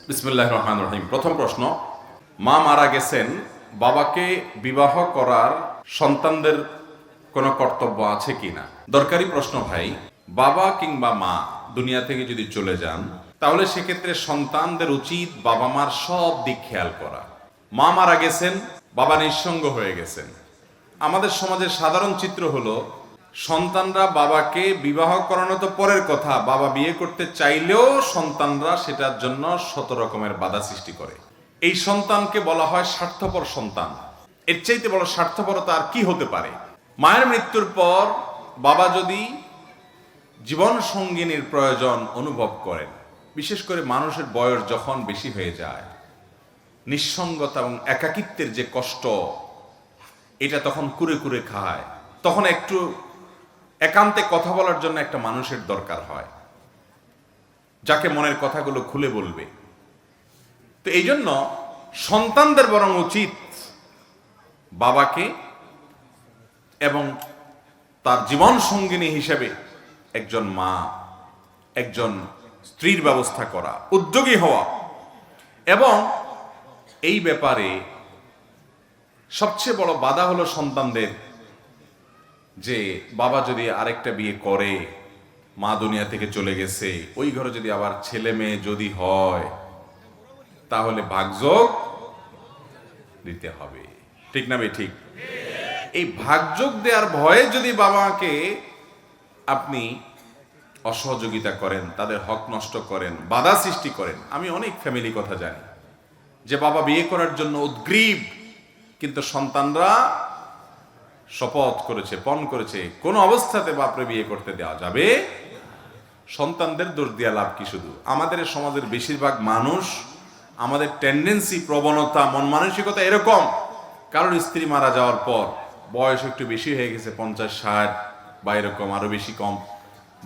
বিসমিল্লাহির রহমানির রহিম। প্রথম প্রশ্ন, মা মারা গেছেন, বাবাকে বিবাহ করার সন্তানদের কোনো কর্তব্য আছে কিনা? দরকারি প্রশ্ন ভাই। বাবা কিংবা মা দুনিয়া থেকে যদি চলে যান, তাহলে সেক্ষেত্রে সন্তানদের উচিত বাবা মার সব দিক খেয়াল করা। মা মারা গেছেন, বাবা নিঃসঙ্গ হয়ে গেছেন। আমাদের সমাজের সাধারণ চিত্র হলো, সন্তানরা বাবাকে বিবাহ করানো তো পরের কথা, বাবা বিয়ে করতে চাইলেও সন্তানরা সেটার জন্য শত রকমের বাধা সৃষ্টি করে। এই সন্তানকে বলা হয় স্বার্থপর সন্তান। এর চাইতে বড় স্বার্থপরতা আর কি হতে পারে? মায়ের মৃত্যুর পর বাবা যদি জীবন সঙ্গিনীর প্রয়োজন অনুভব করেন, বিশেষ করে মানুষের বয়স যখন বেশি হয়ে যায়, নিঃসঙ্গতা এবং একাকিত্বের যে কষ্ট, এটা তখন কুরে কুরে খায়, তখন একটু একান্তে কথা বলার জন্য একটা মানুষের দরকার হয়, যাকে মনের কথাগুলো খুলে বলবে। তো এই জন্য সন্তানদের বরং উচিত বাবাকে এবং তার জীবন সঙ্গিনী হিসেবে একজন মা, একজন স্ত্রীর ব্যবস্থা করা, উদ্যোগী হওয়া। এবং এই ব্যাপারে সবচেয়ে বড় বাধা হলো সন্তানদের, যে বাবা যদি আরেকটা বিয়ে করে, মা দুনিয়া থেকে চলে গেছে, ওই ঘরে যদি আবার ছেলে মেয়ে যদি হয়, তাহলে ভাগযোগ দিতে হবে। ঠিক না ভাই? ঠিক। এই ভাগযোগ দেওয়ার ভয়ে যদি বাবাকে আপনি অসহযোগিতা করেন, তাদের হক নষ্ট করেন, বাধা সৃষ্টি করেন। আমি অনেক ফ্যামিলি কথা জানি যে বাবা বিয়ে করার জন্য উদ্গ্রীব, কিন্তু সন্তানরা শপথ করেছে, পণ করেছে, কোন অবস্থাতে বাপরে বিয়ে করতে দেওয়া যাবে। সন্তানদের দোষ দিয়া লাভ কি? শুধু আমাদের সমাজের বেশিরভাগ মানুষ, আমাদের টেন্ডেন্সি, প্রবণতা, মন মানসিকতা এরকম, কারোর স্ত্রী মারা যাওয়ার পর বয়স একটু বেশি হয়ে গেছে, 50-60 বা এরকম আরো বেশি কম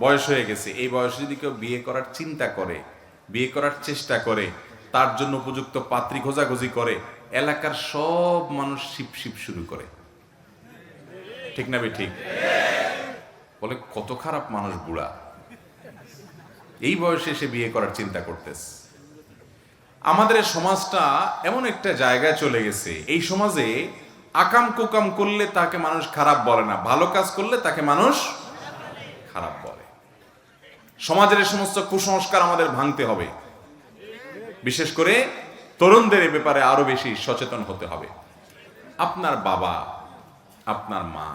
বয়স হয়ে গেছে, এই বয়সে যদি কেউ বিয়ে করার চিন্তা করে, বিয়ে করার চেষ্টা করে, তার জন্য উপযুক্ত পাত্রী খোঁজাখুঁজি করে, এলাকার সব মানুষ শিপ শিপ শুরু করে। ঠিক না ভাই? ঠিক। বলে কত খারাপ মানুষ, বুড়া, এই বয়সে এসে বিয়ে করার চিন্তা করতেছে। আমাদের সমাজটা এমন একটা জায়গায় চলে গেছে, এই সমাজে আকাম কুকাম করলে তাকে মানুষ খারাপ বলে না, ভালো কাজ করলে তাকে মানুষ খারাপ বলে। সমাজের এই সমস্ত কুসংস্কার আমাদের ভাঙতে হবে। বিশেষ করে তরুণদের এ ব্যাপারে আরো বেশি সচেতন হতে হবে। আপনার বাবা, আপনার মা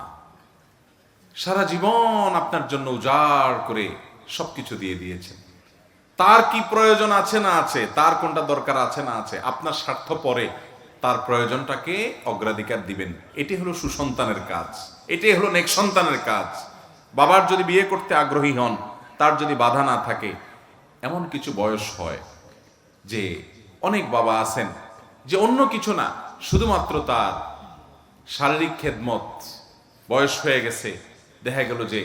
সারা জীবন আপনার জন্য উজাড় করে সবকিছু দিয়ে দিয়েছেন। তার কি প্রয়োজন আছে না আছে, তার কোনটা দরকার আছে না আছে, আপনার স্বার্থ পরে তার প্রয়োজনটাকে অগ্রাধিকার দিবেন। এটি হলো সুসন্তানের কাজ, এটাই হলো নেক সন্তানের কাজ। বাবার যদি বিয়ে করতে আগ্রহী হন, তার যদি বাধা না থাকে, এমন কিছু বয়স হয় যে অনেক বাবা আছেন যে অন্য কিছু না, শুধুমাত্র তার শারীরিক খেদমত, বয়স হয়ে গেছে, দেখা গেল যে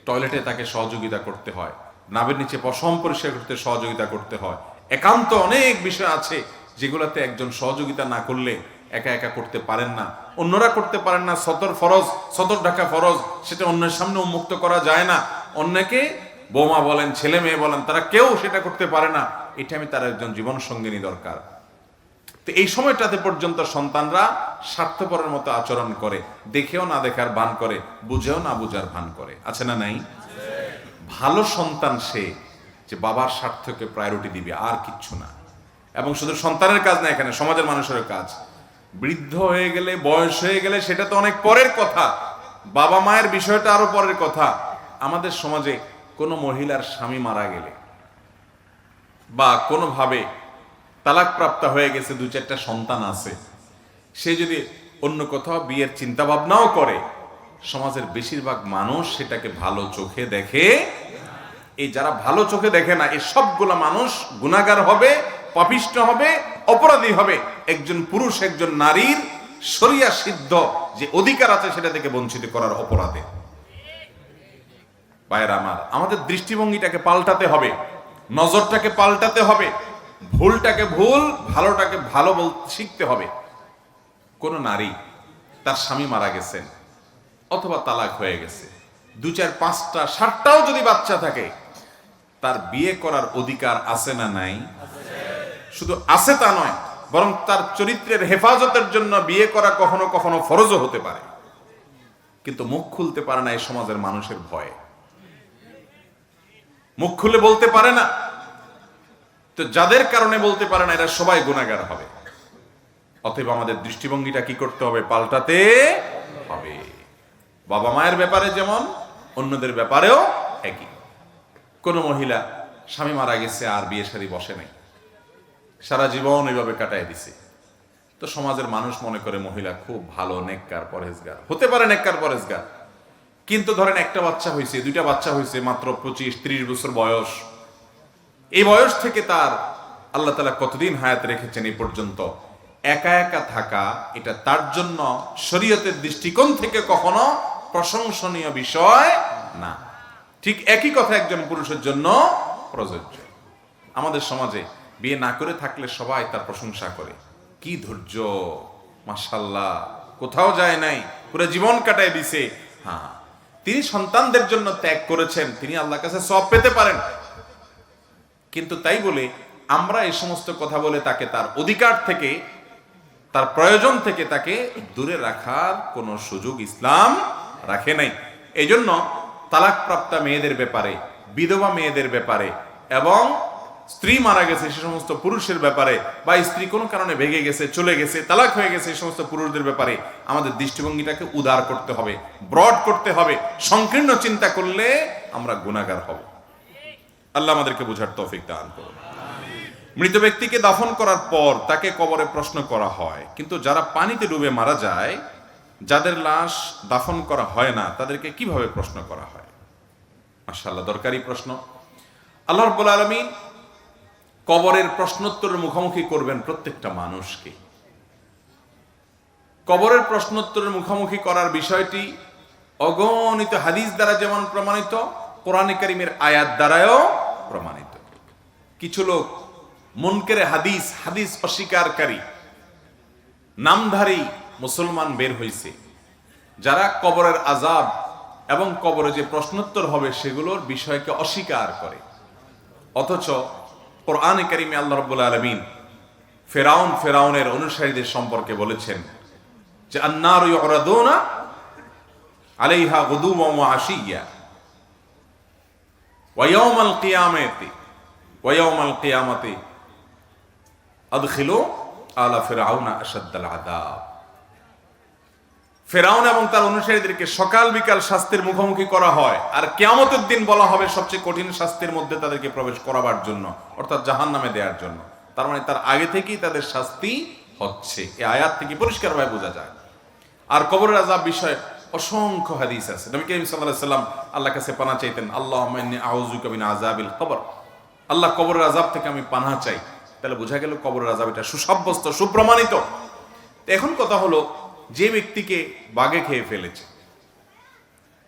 টয়লেটে তাকে সহযোগিতা করতে হয়, নাবের নিচে পশম পরিষ্কার করতে সহযোগিতা করতে হয়। একান্ত অনেক বিষয় আছে যেগুলোতে একজন সহযোগিতা না করলে একা একা করতে পারেন না, অন্যরা করতে পারেন না। সতর ফরজ, সতর ঢাকা ফরজ, সেটা অন্যের সামনে উন্মুক্ত করা যায় না। অন্যকে বৌমা বলেন, ছেলে মেয়ে বলেন, তারা কেউ সেটা করতে পারে না। এটা আমি তার একজন জীবন সঙ্গিনী দরকার। তো এই সময়টাতে পর্যন্ত সন্তানরা স্বার্থপরের মতো আচরণ করে, দেখেও না দেখার ভান করে, বুঝেও না বুঝার ভান করে। আছে না নাই? ভালো সন্তান সে যে বাবার স্বার্থকে প্রায়োরিটি দিবে, আর কিচ্ছু না। এবং শুধু সন্তানের কাজ না, এখানে সমাজের মানুষের কাজ। বৃদ্ধ হয়ে গেলে, বয়স হয়ে গেলে, সেটা তো অনেক পরের কথা, বাবা মায়ের বিষয়টা আরো পরের কথা। আমাদের সমাজে কোনো মহিলার স্বামী মারা গেলে বা কোনোভাবে তালাকপ্রাপ্ত হয়ে গেছে, 2-4টা সন্তান আছে, সে যদি অন্য কোথাও বিয়ের চিন্তা ভাবনাও করে, সমাজের বেশিরভাগ মানুষ সেটাকে ভালো চোখে দেখে। এই যারা ভালো চোখে দেখে না, এই সবগুলা মানুষ গুনাহগার হবে, পাপিষ্ঠ হবে, অপরাধী হবে। একজন পুরুষ, একজন নারীর শরিয়া সিদ্ধ যে অধিকার আছে সেটা থেকে বঞ্চিত করার অপরাধে। ভাইয়েরা আমার, আমাদের দৃষ্টিভঙ্গিটাকে পাল্টাতে হবে, নজরটাকে পাল্টাতে হবে, ভুলটাকে ভুল, ভালোটাকে ভালো বলতে শিখতে হবে। কোন নারী তার স্বামী মারা গেছেন অথবা তালাক হয়ে গেছে, 2-4-5টা 7টাও যদি বাচ্চা থাকে, তার বিয়ে করার অধিকার আছে না নাই? শুধু আছে তা নয়, বরং তার চরিত্রের হেফাজতের জন্য বিয়ে করা কখনো কখনো ফরজও হতে পারে। কিন্তু মুখ খুলতে পারে না এই সমাজের মানুষের ভয়ে, মুখ খুলে বলতে পারে না। তো যাদের কারণে বলতে পারে না, এরা সবাই গুনাহগার হবে। অতএব আমাদের দৃষ্টিভঙ্গিটা কি করতে হবে? পাল্টাতে হবে। বাবা মায়ের ব্যাপারে যেমন, অন্যদের ব্যাপারেও একই। কোন মহিলা স্বামী মারা গেছে আর বিয়ে শাদী বসে নাই, সারা জীবন এইভাবে কাটায় দিছে, তো সমাজের মানুষ মনে করে মহিলা খুব ভালো, নেককার, পরহেজগার। হতে পারে নেককার পরহেজগার, কিন্তু ধরেন একটা বাচ্চা হয়েছে, দুইটা বাচ্চা হয়েছে, মাত্র 25-30 বছর বয়স। এই বয়স থেকে তার আল্লাহ তাআলা কতদিন হায়াত রেখেছেন এই পর্যন্ত, একা একা থাকা এটা তার জন্য শরীয়তের দৃষ্টিকোণ থেকে কখনো প্রশংসনীয় বিষয় না। ঠিক একই কথা একজন পুরুষের জন্য প্রযোজ্য। আমাদের সমাজে বিয়ে না করে থাকলে সবাই তার প্রশংসা করে, কি ধৈর্য, মাশাআল্লাহ, কোথাও যায় নাই, পুরো জীবন কাটায় দিছে। হ্যাঁ, তিনি সন্তানদের জন্য ত্যাগ করেছেন, তিনি আল্লাহর কাছে সওয়াব পেতে পারেন। কিন্তু তাই বলে আমরা এই সমস্ত কথা বলে তাকে তার অধিকার থেকে, তার প্রয়োজন থেকে তাকে দূরে রাখার কোনো সুযোগ ইসলাম রাখে নাই। এই জন্য তালাকপ্রাপ্তা মেয়েদের ব্যাপারে, বিধবা মেয়েদের ব্যাপারে এবং স্ত্রী মারা গেছে সে সমস্ত পুরুষের ব্যাপারে, বা স্ত্রী কোনো কারণে ভেঙে গেছে, চলে গেছে, তালাক হয়ে গেছে, এই সমস্ত পুরুষদের ব্যাপারে আমাদের দৃষ্টিভঙ্গিটাকে উদার করতে হবে, ব্রড করতে হবে। সংকীর্ণ চিন্তা করলে আমরা গুনাহগার হব। আল্লাহ আমাদেরকে বোঝার তৌফিক দান করুন। মৃত ব্যক্তিকে দাফন করার পর তাকে কবরে প্রশ্ন করা হয়, কিন্তু যারা পানিতে ডুবে মারা যায়, যাদের লাশ দাফন করা হয় না, তাদেরকে কিভাবে প্রশ্ন করা হয়? মাশাআল্লাহ, দরকারি প্রশ্ন। আল্লাহ রাব্বুল আলামিন কবরের প্রশ্নোত্তরের মুখোমুখি করবেন প্রত্যেকটা মানুষকে। কবরের প্রশ্নোত্তরের মুখোমুখি করার বিষয়টি অগণিত হাদিস দ্বারা যেমন প্রমাণিত, কোরআনে কারীমের আয়াত দ্বারাও প্রমাণিত। কিছু লোক মুনকারে হাদিস, হাদিস অস্বীকারী, নামধারী মুসলমান বের হয়েছে, যারা কবরের আযাব এবং কবরে যে প্রশ্নোত্তর হবে সেগুলোর বিষয়কে অস্বীকার করে। অথচ কোরআনে কারীমে আল্লাহ রাব্বুল আলামিন ফেরাউনের অনুসারীদের সম্পর্কে বলেছেন যে আন্নারু ইউরাদুনা আলাইহা গুদুওয়ান ওয়া আশিয়্যা ওয়া ইয়াওমাল কিয়ামাতি আদখিলু আলা ফিরআউনা আশাদ্দাল আযাব। ফেরাউন এবং তার অনুসারীদেরকে সকাল বিকাল শাস্তির মুখোমুখি করা হয়, আর কিয়ামতের দিন বলা হবে সবচেয়ে কঠিন শাস্তির মধ্যে তাদেরকে প্রবেশ করাবার জন্য, অর্থাৎ জাহান্নামে দেওয়ার জন্য। তার মানে তার আগে থেকেই তাদের শাস্তি হচ্ছে, এই আয়াত থেকে পরিষ্কারভাবে বোঝা যায়। আর কবরের আযাব বিষয়ে অসংখ্য হাদিস আছে। নবী করিম সাল্লাল্লাহু আলাইহি সাল্লাম আল্লাহর কাছে পানাহ চাইতেন, আল্লাহুম্মা ইন্নী আউযুকা মিন আযাবিল কবর, আল্লাহ কবরের আযাব থেকে আমি পানাহ চাই। তাহলে বোঝা গেল কবরের আযাব এটা সুসাব্যস্ত, সুপ্রমাণিত। এখন কথা হলো, যে ব্যক্তিকে বাঘে খেয়ে ফেলেছে,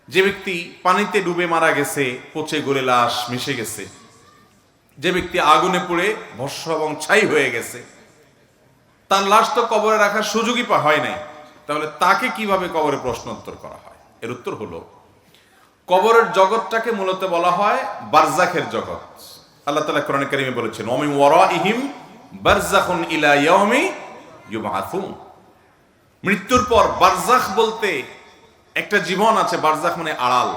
যে ব্যক্তি পানিতে ডুবে মারা গেছে, পচে গলে লাশ মিশে গেছে, যে ব্যক্তি আগুনে পুড়ে ভস্ম এবং ছাই হয়ে গেছে, তার লাশ তো কবরে রাখার সুযোগই হয় নাই। তাহলে তাকে কিভাবে কবরে প্রশ্নোত্তর করা হয়? এর উত্তর হলো, কবরের জগৎটাকে মূলত বলা হয় বারজাখের জগৎ। আল্লাহ তাআলা কোরআনে কারীমে বলেছেন, ওয়া মিন ওয়ারাইহিম বারযাখুন ইলা ইয়াউমি ইউবআসুন। মৃত্যুর পর বারজাখ বলতে একটা জীবন আছে, বারজাখ মানে আড়াল,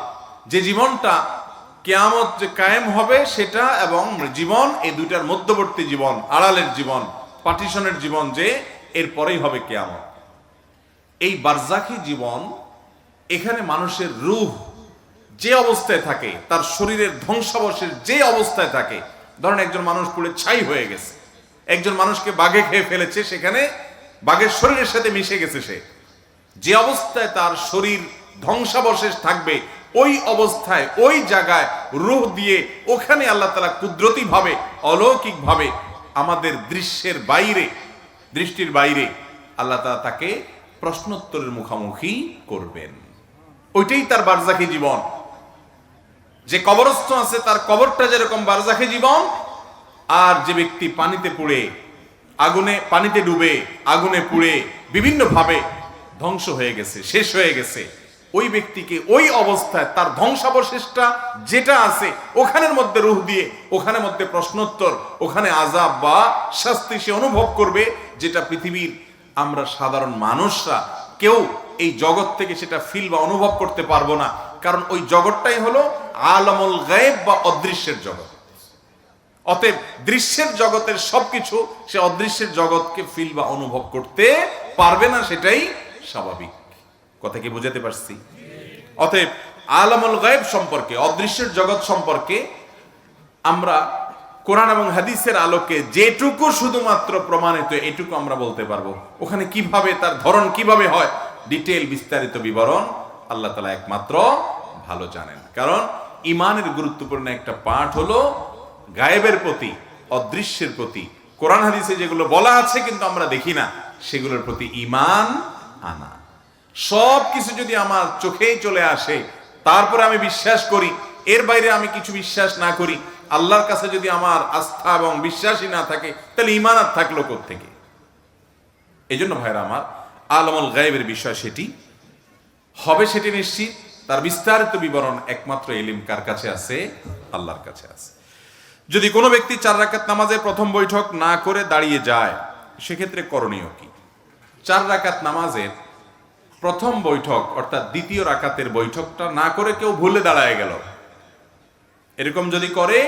যে জীবনটা কিয়ামত যে কায়েম হবে সেটা, এবং জীবন, এই দুইটার মধ্যবর্তী জীবন, আড়ালের জীবন, পার্টিশনের জীবন, যে এরপরেই হবে কিয়ামত। এই বারজাখী জীবন, এখানে মানুষের রূহ যে অবস্থায় থাকে, তার শরীরের ধ্বংসাবশেষ যে অবস্থায় থাকে, ধরেন একজন মানুষ পুড়ে ছাই হয়ে গেছে, একজন মানুষকে বাঘে খেয়ে ফেলেছে, সেখানে বাঘের শরীরের সাথে মিশে গেছে, সে যে অবস্থায় তার শরীর ধ্বংসাবশেষ থাকবে, ওই অবস্থায় ওই জায়গায় রূহ দিয়ে ওখানে আল্লাহ তাআলা কুদরতি ভাবে, অলৌকিক ভাবে, আমাদের দৃশ্যের বাইরে, দৃষ্টির বাইরে আল্লাহ তাআলা তাকে প্রশ্নোত্তরের মুখোমুখি করবেন। ওইটাই তার বারজাখী জীবন। যে কবরস্থ আছে তার কবরটা যেরকম বারজাখী জীবন, আর যে ব্যক্তি পানিতে পুড়ে, আগুনে, পানিতে ডুবে আগুনে পুড়ে বিভিন্ন ভাবে ধ্বংস হয়ে গেছে, শেষ হয়ে গেছে, ওই ব্যক্তিকে ওই অবস্থায় তার ধ্বংসাবশেষটা যেটা আছে ওখানের মধ্যে রূহ দিয়ে, ওখানের মধ্যে প্রশ্নোত্তর, ওখানে আযাব বা শাস্তি সে অনুভব করবে, যেটা পৃথিবীর আমরা সাধারণ মানুষরা কেউ এই জগৎ থেকে সেটা ফিল বা অনুভব করতে পারবো না। কারণ ওই জগৎটাই হলো আলামুল গায়েব বা অদৃশ্যের জগৎ। অতএব দৃশ্যের জগতের সবকিছু সে অদৃশ্যের জগৎকে ফিল বা অনুভব করতে পারবে না, সেটাই স্বাভাবিক। কথা কি বুঝাতে পারছি? অতএব আলামুল গায়েব সম্পর্কে, অদৃশ্যের জগৎ সম্পর্কে আমরা কোরআন এবং হাদিসের আলোকে যেটুকু শুধুমাত্র প্রমাণিত এটুকু আমরা বলতে পারবো। ওখানে কিভাবে তার ধরন কিভাবে হয় ডিটেল বিস্তারিত বিবরণ আল্লাহ তাআলা একমাত্র ভালো জানেন। কারণ ইমানের গুরুত্বপূর্ণ একটা পার্ট হলো গায়েবের প্রতি, অদৃশ্যের প্রতি, কোরআন হাদিসে যেগুলো বলা আছে কিন্তু আমরা দেখি না সেগুলোর প্রতি ঈমান আনা। সব কিছু যদি আমার চোখেই চলে আসে তারপরে আমি বিশ্বাস করি, এর বাইরে আমি কিছু বিশ্বাস না করি, আল্লাহর কাছে যদি আমার আস্থা এবং বিশ্বাসই না থাকে তাহলে ঈমান আর থাকলো কোত্থেকে? এই জন্য ভাইরা আমার, আলামুল গায়েবের বিষয় সেটি হবে, সেটি নিশ্চিত। তার বিস্তারিত বিবরণ একমাত্র ইলম কার কাছে আছে? আল্লাহর কাছে আছে। যদি কোনো ব্যক্তি 4 রাকাত নামাজে প্রথম বৈঠক না করে দাঁড়িয়ে যায় সেক্ষেত্রে করণীয় কি? 4 রাকাত নামাজের প্রথম বৈঠক অর্থাৎ দ্বিতীয় রাকাতের বৈঠকটা না করে কেউ ভুলে দাঁড়ায় গেল, এরকম যদি করে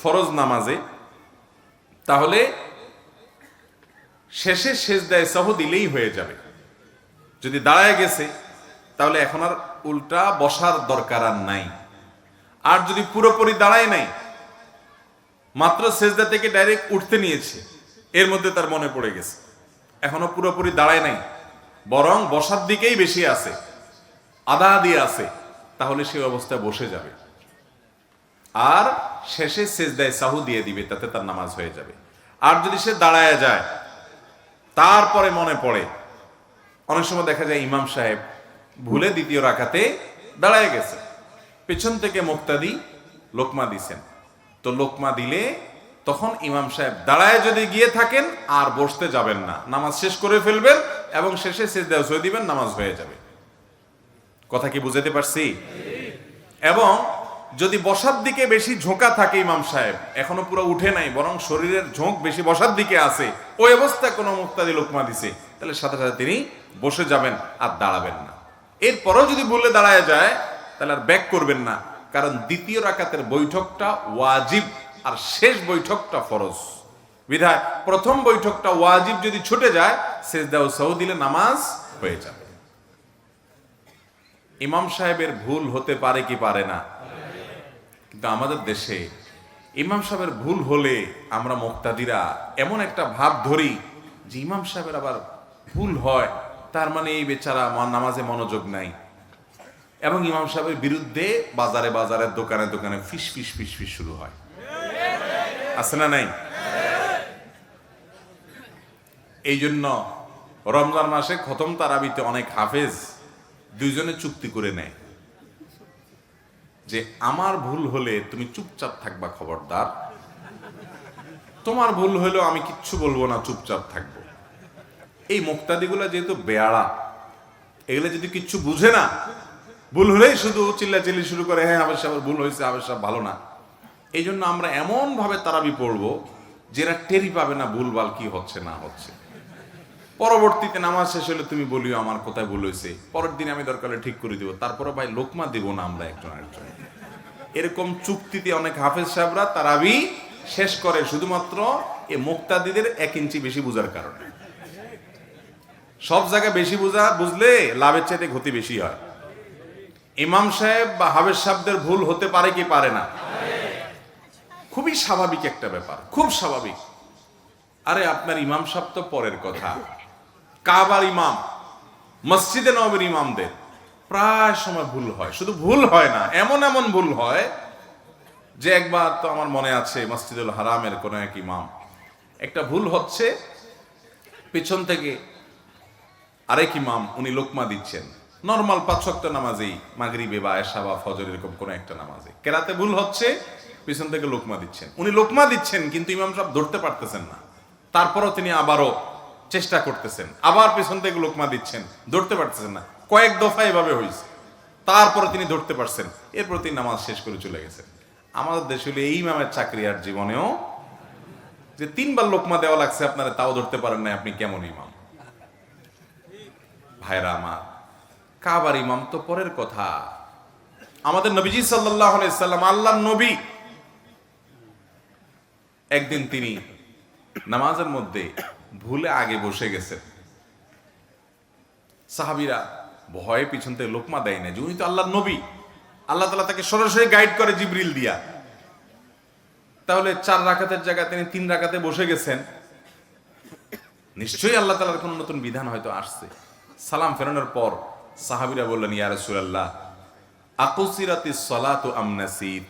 ফরজ নামাজে, তাহলে শেষে সেজদায়ে সাহু দিলেই হয়ে যাবে। যদি দাঁড়ায় গেছে তাহলে এখন আর উল্টা বসার দরকার আর নাই। আর যদি পুরোপুরি দাঁড়ায় নাই, মাত্র সেজদা থেকে ডাইরেক্ট উঠতে নিয়েছে, এর মধ্যে তার মনে পড়ে গেছে এখনো পুরোপুরি দাঁড়ায় নাই, বরং বসার দিকেই বেশি আছে, আধা আধি আছে, তাহলে সেই অবস্থায় বসে যাবে আর শেষে সেজদায়ে সাহু দিয়ে দিবে, তাতে তার নামাজ হয়ে যাবে। আর যদি সে দাঁড়ায় যায় তারপরে মনে পড়ে, অনেক সময় দেখা যায় ইমাম সাহেব ভুলে দ্বিতীয় রাকাতে দাঁড়ায় গেছে, পেছন থেকে মুক্তাদি লোকমা দিছেন, তো লোকমা দিলে তখন ইমাম সাহেব দাঁড়ায় যদি গিয়ে থাকেন আর বসতে যাবেন না, নামাজ শেষ করে ফেলবেন এবং শেষে সিজদা সই দিবেন, নামাজ হয়ে যাবে। কথা কি বুঝাতে পারছি? এবং যদি বসার দিকে বেশি ঝোঁকা থাকে ইমাম সাহেব, এখনো পুরো উঠে নাই বরং শরীরের ঝোঁক বেশি বসার দিকে আছে, ওই অবস্থায় কোনো মুক্তাদি লোকমা দিছে, তাহলে সাথে সাথে তিনি বসে যাবেন আর দাঁড়াবেন না। এরপরও যদি ভুলে দাঁড়ায় যায় তাহলে আর ব্যাক করবেন না, কারণ দ্বিতীয় রাকাতের বৈঠকটা ওয়াজিব আর শেষ বৈঠকটা ফরজ। বিধায় প্রথম বৈঠকটা ওয়াজিব যদি ছুটে যায় সেজদা ও সাহু দিলে নামাজ হয়ে যাবে। ইমাম সাহেবের ভুল হতে পারে কি পারে না? কিন্তু আমাদের দেশে ইমাম সাহেবের ভুল হলে আমরা মুক্তাদিরা এমন একটা ভাব ধরি যে ইমাম সাহেবের আবার ভুল হয়, তার মানে এই বেচারা নামাজে মনোযোগ নাই, এবং ইমাম সাহেবের বিরুদ্ধে বাজারে বাজারে দোকানে দোকানে ফিস ফিস ফিস ফিস শুরু হয়। আছে না নাই? এই জন্য রমজান মাসে খতম তারাবিতে অনেক হাফেজ দুইজনে চুক্তি করে নেয় যে আমার ভুল হলে তুমি চুপচাপ থাকবা, খবরদার, তোমার ভুল হলেও আমি কিচ্ছু বলবো না, চুপচাপ থাকবো। এই মুক্তাদিগুলা যেহেতু বেয়াড়া, এগুলো যদি কিচ্ছু বুঝে না, ভুল হলেই শুধু চিল্লাচিল্লি শুরু করে, হ্যাঁ হাফেজ সাহেব ভুল হয়েছে, হাফেজ সাহেব ভালো না। এই জন্য আমরা এমন ভাবে তারাবি পড়বো যেটা টেরি পাবে না ভুলভাল কি হচ্ছে না হচ্ছে। পরবর্তীতে নামাজ শেষ হলে তুমি বলিও আমার কোথায় ভুল হয়েছে, পরের দিন আমি দরকার হলে ঠিক করে দিব, তারপরে ভাই লোকমা দিব না আমরা একজন আরেকজন। এরকম চুক্তিতে অনেক হাফেজ সাহেবরা তারাবি শেষ করে শুধুমাত্র এই মুক্তাদিদের 1 ইঞ্চি বেশি বুঝার কারণে। সব জায়গায় বেশি বুঝলে লাভের চাইতে ক্ষতি বেশি হয়। ইমাম সাহেব বা হাফেজ সাহেবদের ভুল হতে পারে কি পারে না? খুবই স্বাভাবিক একটা ব্যাপার, খুব স্বাভাবিক। আরে আপনার ইমাম সাহেব তো পরের কথা, কাবার ইমাম, মসজিদে নববীর ইমামদের প্রায় সময় ভুল হয়। শুধু ভুল হয় না, এমন এমন ভুল হয় যে একবার তো আমার মনে আছে মসজিদুল হারামের কোন এক ইমাম, একটা ভুল হচ্ছে, পিছন থেকে আরেক ইমাম উনি লোকমা দিচ্ছেন, নরমাল 5 ওয়াক্ত নামাজেই, মাগরিবে বা এশা বা ফজর এরকম কোন একটা নামাজে কেরাতে ভুল হচ্ছে, পিছন থেকে লোকমা দিচ্ছেন, উনি লোকমা দিচ্ছেন কিন্তু ইমাম সাহেব ধরতে পারতেছেন না, তারপরও তিনি আবারও চেষ্টা করতেছেন, আবার পিছন থেকে লোকমা দিচ্ছেন, ধরতে পারতেছেন না, কয়েক দফা এভাবে হয়েছে। তারপরে তিনি ধরতে পারছেন, এরপর তিনি নামাজ শেষ করে চলে গেছেন। আমাদের দেশে হলে এই ইমামের চাকরি আর জীবনেও, যে 3 বার লোকমা দেওয়া লাগছে আপনারা তাও ধরতে পারেন না, আপনি কেমন ইমাম? ভাইরা আমার, কাবার ইমাম তো পরের কথা। আমাদের নবীজি সাল্লাল্লাহু আলাইহি সাল্লাম, আল্লাহর নবী, একদিন তিনি নামাজের মধ্যে ভুলে আগে বসে গেছেন। সাহাবীরা ভয়ে পিছন থেকে লোকমা দেয় না, যে উনি তো আল্লাহর নবী, আল্লাহ তাআলা তাকে সরাসরি গাইড করে জিবরিল দিয়া। তাহলে 4 রাকাতের জায়গায় তিনি 3 রাকাতে বসে গেছেন, নিশ্চয়ই আল্লাহ তাআলার কোন নতুন বিধান হয়তো আসছে। সালাম ফেরানোর পর সাহাবীরা বললেন, ইয়া রাসূলুল্লাহ, আকুসিরাতিস সালাতু আম নাসিত,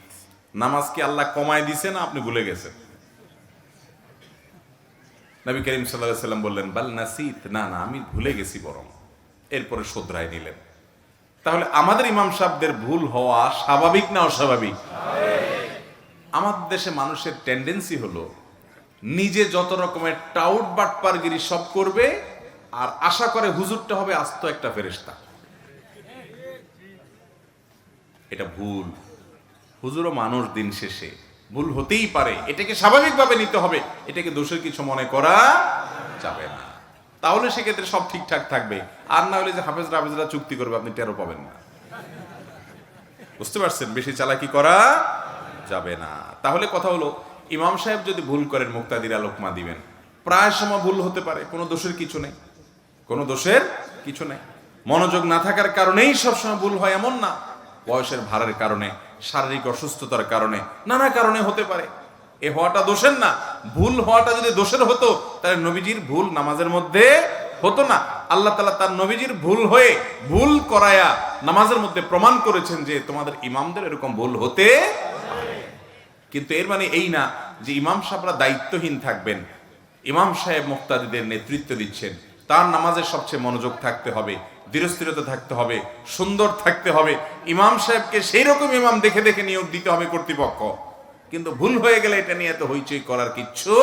নামাজ কি আল্লাহ কমায় দিয়েছে না আপনি ভুলে গেছেন? নবী করিম সাল্লাল্লাহু আলাইহি সাল্লাম বললেন, বাল নাসিত, না না আমি ভুলে গেছি বরং। এরপরে শুধরাই নিলেন। তাহলে আমাদের ইমাম সাহেবদের ভুল হওয়া স্বাভাবিক না অস্বাভাবিক? আমাদের দেশে মানুষের টেন্ডেন্সি হলো নিজে যত রকমের টাউট বাটপারগিরি সব করবে, আর আশা করে হুজুরটা হবে আস্ত একটা ফেরেশতা। এটা ভুল। হুজুরও মানুষ, দিন শেষে ভুল হতেই পারে, এটাকে স্বাভাবিকভাবে নিতে হবে, এটাকে দোষের কিছু মনে করা যাবে না। তাহলে সেক্ষেত্রে সব ঠিকঠাক থাকবে। আর না হলে যে হাফেজরা চুক্তি করবে, আপনি টেরও পাবেন না। বুঝতে পারছেন? বেশি চালাকি করা যাবে না। তাহলে কথা হলো, ইমাম সাহেব যদি ভুল করেন, মুক্তাদিরা লোকমা দিবেন। প্রায় সময় ভুল হতে পারে, কোনো দোষের কিছু নেই, কোনো দোষের কিছু নেই। মনোযোগ না থাকার কারণেই সবসময় ভুল হয় এমন না, বয়সের ভারের কারণে, শারীরিক অসুস্থতার কারণে, নানা কারণে হতে পারে। এ হওয়াটা দোষের না। ভুল হওয়াটা যদি দোষের হতো, তাহলে নবীজির ভুল নামাজের মধ্যে হতো না। আল্লাহ তাআলা তার নবীজির ভুল হয়ে, ভুল করায়া নামাজের মধ্যে প্রমাণ করেছেন যে তোমাদের ইমামদের এরকম ভুল হতে পারে। কিন্তু এর মানে এই না যে ইমাম সাহেবরা দায়িত্বহীন থাকবেন। ইমাম সাহেব মুক্তাদিদের নেতৃত্ব দিচ্ছেন, তার নামাজের সবচেয়ে মনোযোগ থাকতে হবে, ধীরস্থিরতা থাকতে হবে, সুন্দর থাকতে হবে। ইমাম সাহেবকে সেই রকম ইমাম দেখে দেখে নিয়োগ দিতে হবে কর্তৃপক্ষ। কিন্তু ভুল হয়ে গেলে এটা নিয়ে এত হইচই করার কিচ্ছু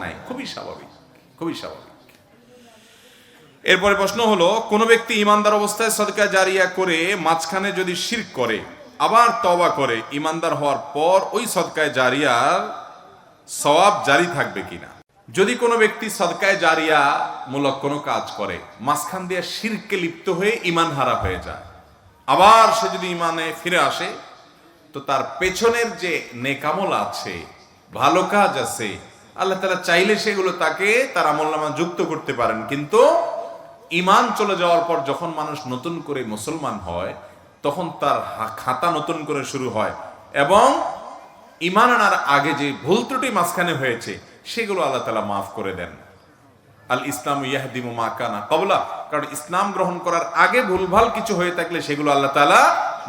নাই, খুবই স্বাভাবিক, খুবই স্বাভাবিক। এরপরে প্রশ্ন হলো, কোন ব্যক্তি ইমানদার অবস্থায় সদকা জারিয়া করে মাঝখানে যদি শিরক করে আবার তওবা করে, ইমানদার হওয়ার পর ওই সদকায়ে জারিয়ার সওয়াব জারি থাকবে কিনা? যদি কোনো ব্যক্তি সদকায়ে জারিয়া মূলক কোনো কাজ করে, মাঝখান দিয়ে শিরকে লিপ্ত হয়ে ইমান হারা হয়ে যায়, আবার সে যদি ইমানে ফিরে আসে, তো তার পেছনের যে নেকামল আছে, ভালো কাজ আছে, আল্লাহ তাআলা চাইলে সেগুলো তাকে তার আমলনামা যুক্ত করতে পারেন। কিন্তু ইমান চলে যাওয়ার পর যখন মানুষ নতুন করে মুসলমান হয়, তখন তার খাতা নতুন করে শুরু হয়, এবং ইমান আনার আগে যে ভুল ত্রুটি মাঝখানে হয়েছে সেগুলো আল্লাহ তাআলা মাফ করে দেন। আল ইসলাম ইয়াহদিমু মা কানা ক্বাবলা, কারণ ইসলাম গ্রহণ করার আগে ভুলভাল কিছু হয়ে থাকলে সেগুলো আল্লাহ তাআলা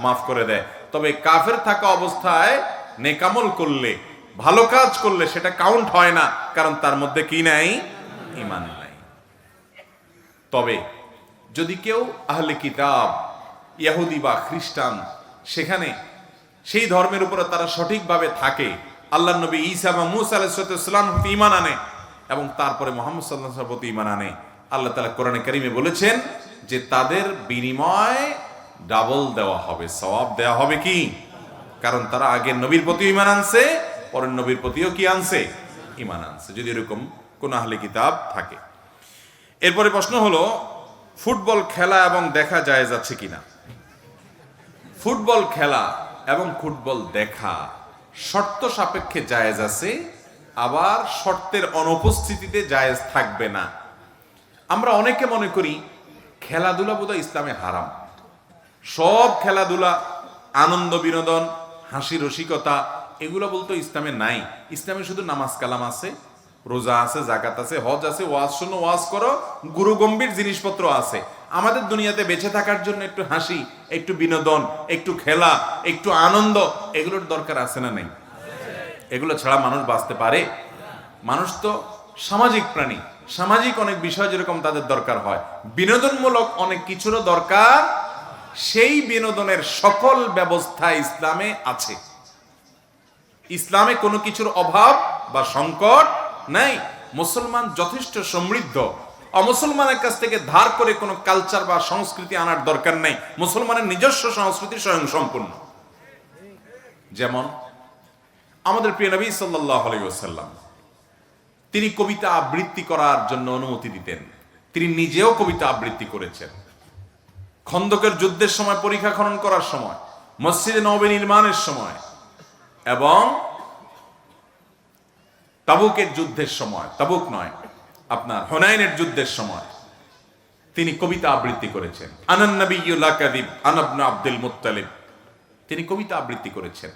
মাফ করে দেয়। তবে কাফের থাকা অবস্থায় নেকামল করলে, ভালো কাজ করলে সেটা কাউন্ট হয় না, কারণ তার মধ্যে কি নাই? ঈমান নাই। তবে যদি কেউ আহলে কিতাব, ইহুদি বা খ্রিস্টান, সেখানে সেই ধর্মের উপরে তারা সঠিকভাবে থাকে, আল্লাহর নবী ঈসা বা মূসা আলাইহিস সালাম প্রতি ঈমান আনে, এবং তারপরে মুহাম্মদ সাল্লাল্লাহু আলাইহি ওয়াসাল্লামের প্রতি ঈমান আনে, আল্লাহ তাআলা কোরআনে কারীমে বলেছেন যে তাদের বিনিময় ডাবল দেওয়া হবে, সওয়াব দেওয়া হবে। কি? কারণ তারা আগের নবীর প্রতি ঈমান আনছে, পরের নবীর প্রতিও কি আনছে? ঈমান আনছে, যদি এরকম কোন আহলে কিতাব থাকে। এরপরে প্রশ্ন হলো, ফুটবল খেলা এবং দেখা জায়েজ আছে কিনা? ফুটবল খেলা এবং ফুটবল দেখা শর্ত সাপেক্ষে জায়েজ আছে, আবার শর্তের অনুপস্থিতিতে জায়েজ থাকবে না। আমরা অনেকে মনে করি খেলাধুলা বোধহয় ইসলামে হারাম। সব খেলাধুলা, আনন্দ বিনোদন, হাসি রসিকতা, এগুলো বলতে ইসলামে নাই। ইসলামে শুধু নামাজ কালাম আছে, রোজা আছে, জাকাত আছে, হজ আছে, ওয়াজ শোনো, ওয়াজ করো, গুরু গম্ভীর জিনিসপত্র আছে। আমাদের দুনিয়াতে বেঁচে থাকার জন্য একটু হাসি, একটু বিনোদন, একটু খেলা, একটু আনন্দ, এগুলোর দরকার আছে না নাই? এগুলো ছাড়া মানুষ বাঁচতে পারে? মানুষ তো সামাজিক প্রাণী, সামাজিক অনেক বিষয় যেরকম তাদের দরকার হয়, বিনোদনমূলক অনেক কিছুরও দরকার। সেই বিনোদনের সকল ব্যবস্থা ইসলামে আছে। ইসলামে কোনো কিছুর অভাব বা সংকট নাই। মুসলমান যথেষ্ট সমৃদ্ধ, অমুসলমানের কাছ থেকে ধার করে কোনো কালচার বা সংস্কৃতি আনার দরকার নেই। মুসলমানের নিজস্ব সংস্কৃতি স্বয়ং সম্পূর্ণ। যেমন আমাদের প্রিয় নবী সাল্লাল্লাহু আলাইহি ওয়াসাল্লাম, তিনি কবিতা আবৃত্তি করার জন্য অনুমতি দিতেন। তিনি নিজেও কবিতা আবৃত্তি করেছেন। খন্দকের যুদ্ধের সময়, পরীক্ষা খনন করার সময়, মসজিদে নববী নির্মাণের সময় এবং তাবুকের যুদ্ধের সময়, তাবুক নয়, আপনার হুনাইনের যুদ্ধের সময় তিনি কবিতা আবৃত্তি করেছেন। আনান নাবিয়্যু লা কাযিব আনা ইবনু আব্দুল মুত্তালিব, তিনি কবিতা আবৃত্তি করেছেন।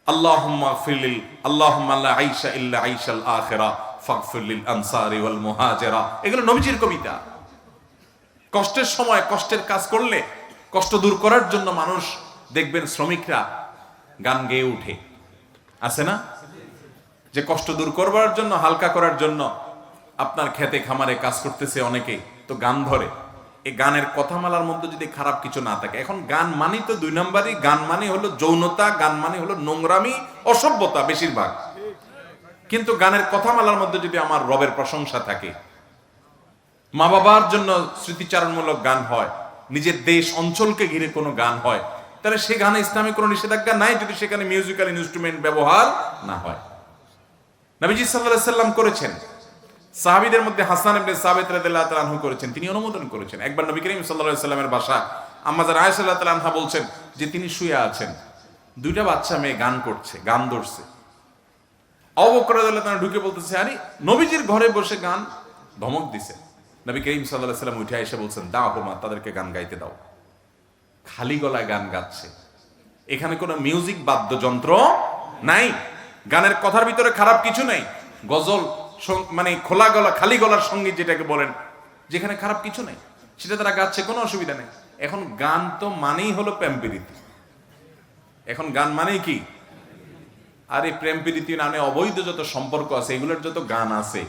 আল্লাহুম্মা ফিলিল আল্লাহুম্মা লা আইশা ইল্লা আইশাল আখিরা ফাগফির লিল আনসারি ওয়াল মুহাজিরা, এগুলো নবীজির কবিতা। কষ্টের সময় কষ্টের কাজ করলে কষ্ট দূর করার জন্য মানুষ দেখবেন শ্রমিকরা গান গেয়ে উঠে, আছে না? যে কষ্ট দূর করবার জন্য, হালকা করার জন্য আপনার খেতে খামারে কাজ করতেছে অনেকে, তো গান ধরে। এই গানের কথামালার মধ্যে যদি খারাপ কিছু না থাকে, এখন গান মানি তো দুই নম্বরই, গান মানে হলো যৌনতা, গান মানে হলো নোংরামি, অসভ্যতা বেশিরভাগ। কিন্তু গানের কথামালার মধ্যে যদি আমার রবের প্রশংসা থাকে, মা বাবার জন্য স্মৃতিচারণমূলক গান হয়, নিজের দেশ অঞ্চলকে ঘিরে কোনো গান হয়, তাহলে সে গানে ইসলামে কোনো নিষেধাজ্ঞা নাই, যদি সেখানে মিউজিক্যাল ইনস্ট্রুমেন্ট ব্যবহার না হয়। নবীজি সাল্লাল্লাহু আলাইহি সাল্লাম করেছেন। সাহাবীদের মধ্যে হাসান ইবনে সাবিত রাদিয়াল্লাহু তাআলা আনহু করেছেন, তিনি অনুমোদন করেছেন। একবার নবী করিম সাল্লাল্লাহু আলাইহি সাল্লামের বাসা আম্মা জান আয়েশা রাদিয়াল্লাহু তাআলা আনহা বলছেন যে তিনি শুয়ে আছেন, দুইটা বাচ্চা মেয়ে গান করছে, গান ধরছে। আবু বকর রাদিয়াল্লাহু তাআলা ঢুকে বলতেছে, আরে নবীজির ঘরে বসে গান, ধমক দিছে। নবী করিম সাল্লাল্লাহু আলাইহি সাল্লাম উঠে এসে বলছেন, দাও হোমা, তাদেরকে গান গাইতে দাও। খালি গলায় গান গাচ্ছে, এখানে কোনো মিউজিক বাদ্যযন্ত্র নাই, গানের কথার ভিতরে খারাপ কিছু নাই। গজল মানে খোলা গলা, খালি গলার সঙ্গীত যেটাকে বলেন, যেখানে খারাপ কিছু নাই, সেটা তারা গাচ্ছে, কোনো অসুবিধা নেই। এখন গান তো মানেই হলো প্রেম প্রীতি। এখন গান মানেই কি? আর এই প্রেম প্রীতি নামে অবৈধ যত সম্পর্ক আছে, এগুলোর যত গান আছে,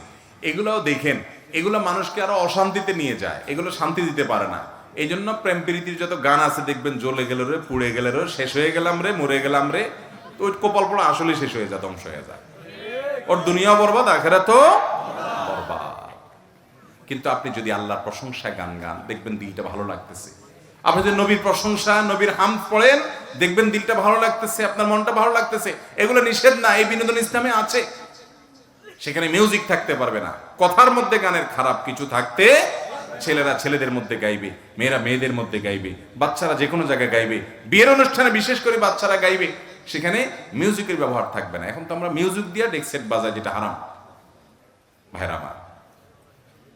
এগুলোও দেখেন, এগুলো মানুষকে আরো অশান্তিতে নিয়ে যায়, এগুলো শান্তি দিতে পারে না। এই জন্য প্রেম প্রীতির যত গান আছে দেখবেন, জ্বলে গেল রে, পুড়ে গেল রে, শেষ হয়ে গেলাম রে, মরে গেলাম রে, তো ওই কপাল পড়া আসলে শেষ হয়ে যায়, ধ্বংস হয়ে যায়, ওর দুনিয়া বরবাদ, আখিরাতও বরবাদ। কিন্তু আপনি যদি আল্লাহর প্রশংসায় গান গান, দেখবেন দিলটা ভালো লাগতেছে। আপনি যদি নবীর প্রশংসা, নবীর হামদ পড়েন, দেখবেন দিলটা ভালো লাগতেছে, আপনার মনটা ভালো লাগতেছে। এগুলো নিষেধ না, এই বিনোদন ইসলামে আছে। সেখানে মিউজিক থাকতে পারবে না, কথার মধ্যে গানের খারাপ কিছু থাকতে, ছেলেরা ছেলেদের মধ্যে গাইবে, মেয়েরা মেয়েদের মধ্যে গাইবে, বাচ্চারা যে কোনো জায়গায় গাইবে, বিয়ের অনুষ্ঠানে বিশেষ করে বাচ্চারা গাইবে, সেখানে মিউজিকের ব্যবহার থাকবে না। এখন তো আমরা মিউজিক দিয়ে ডেক সেট বাজাই, যেটা হারাম। ভাইরা আমার,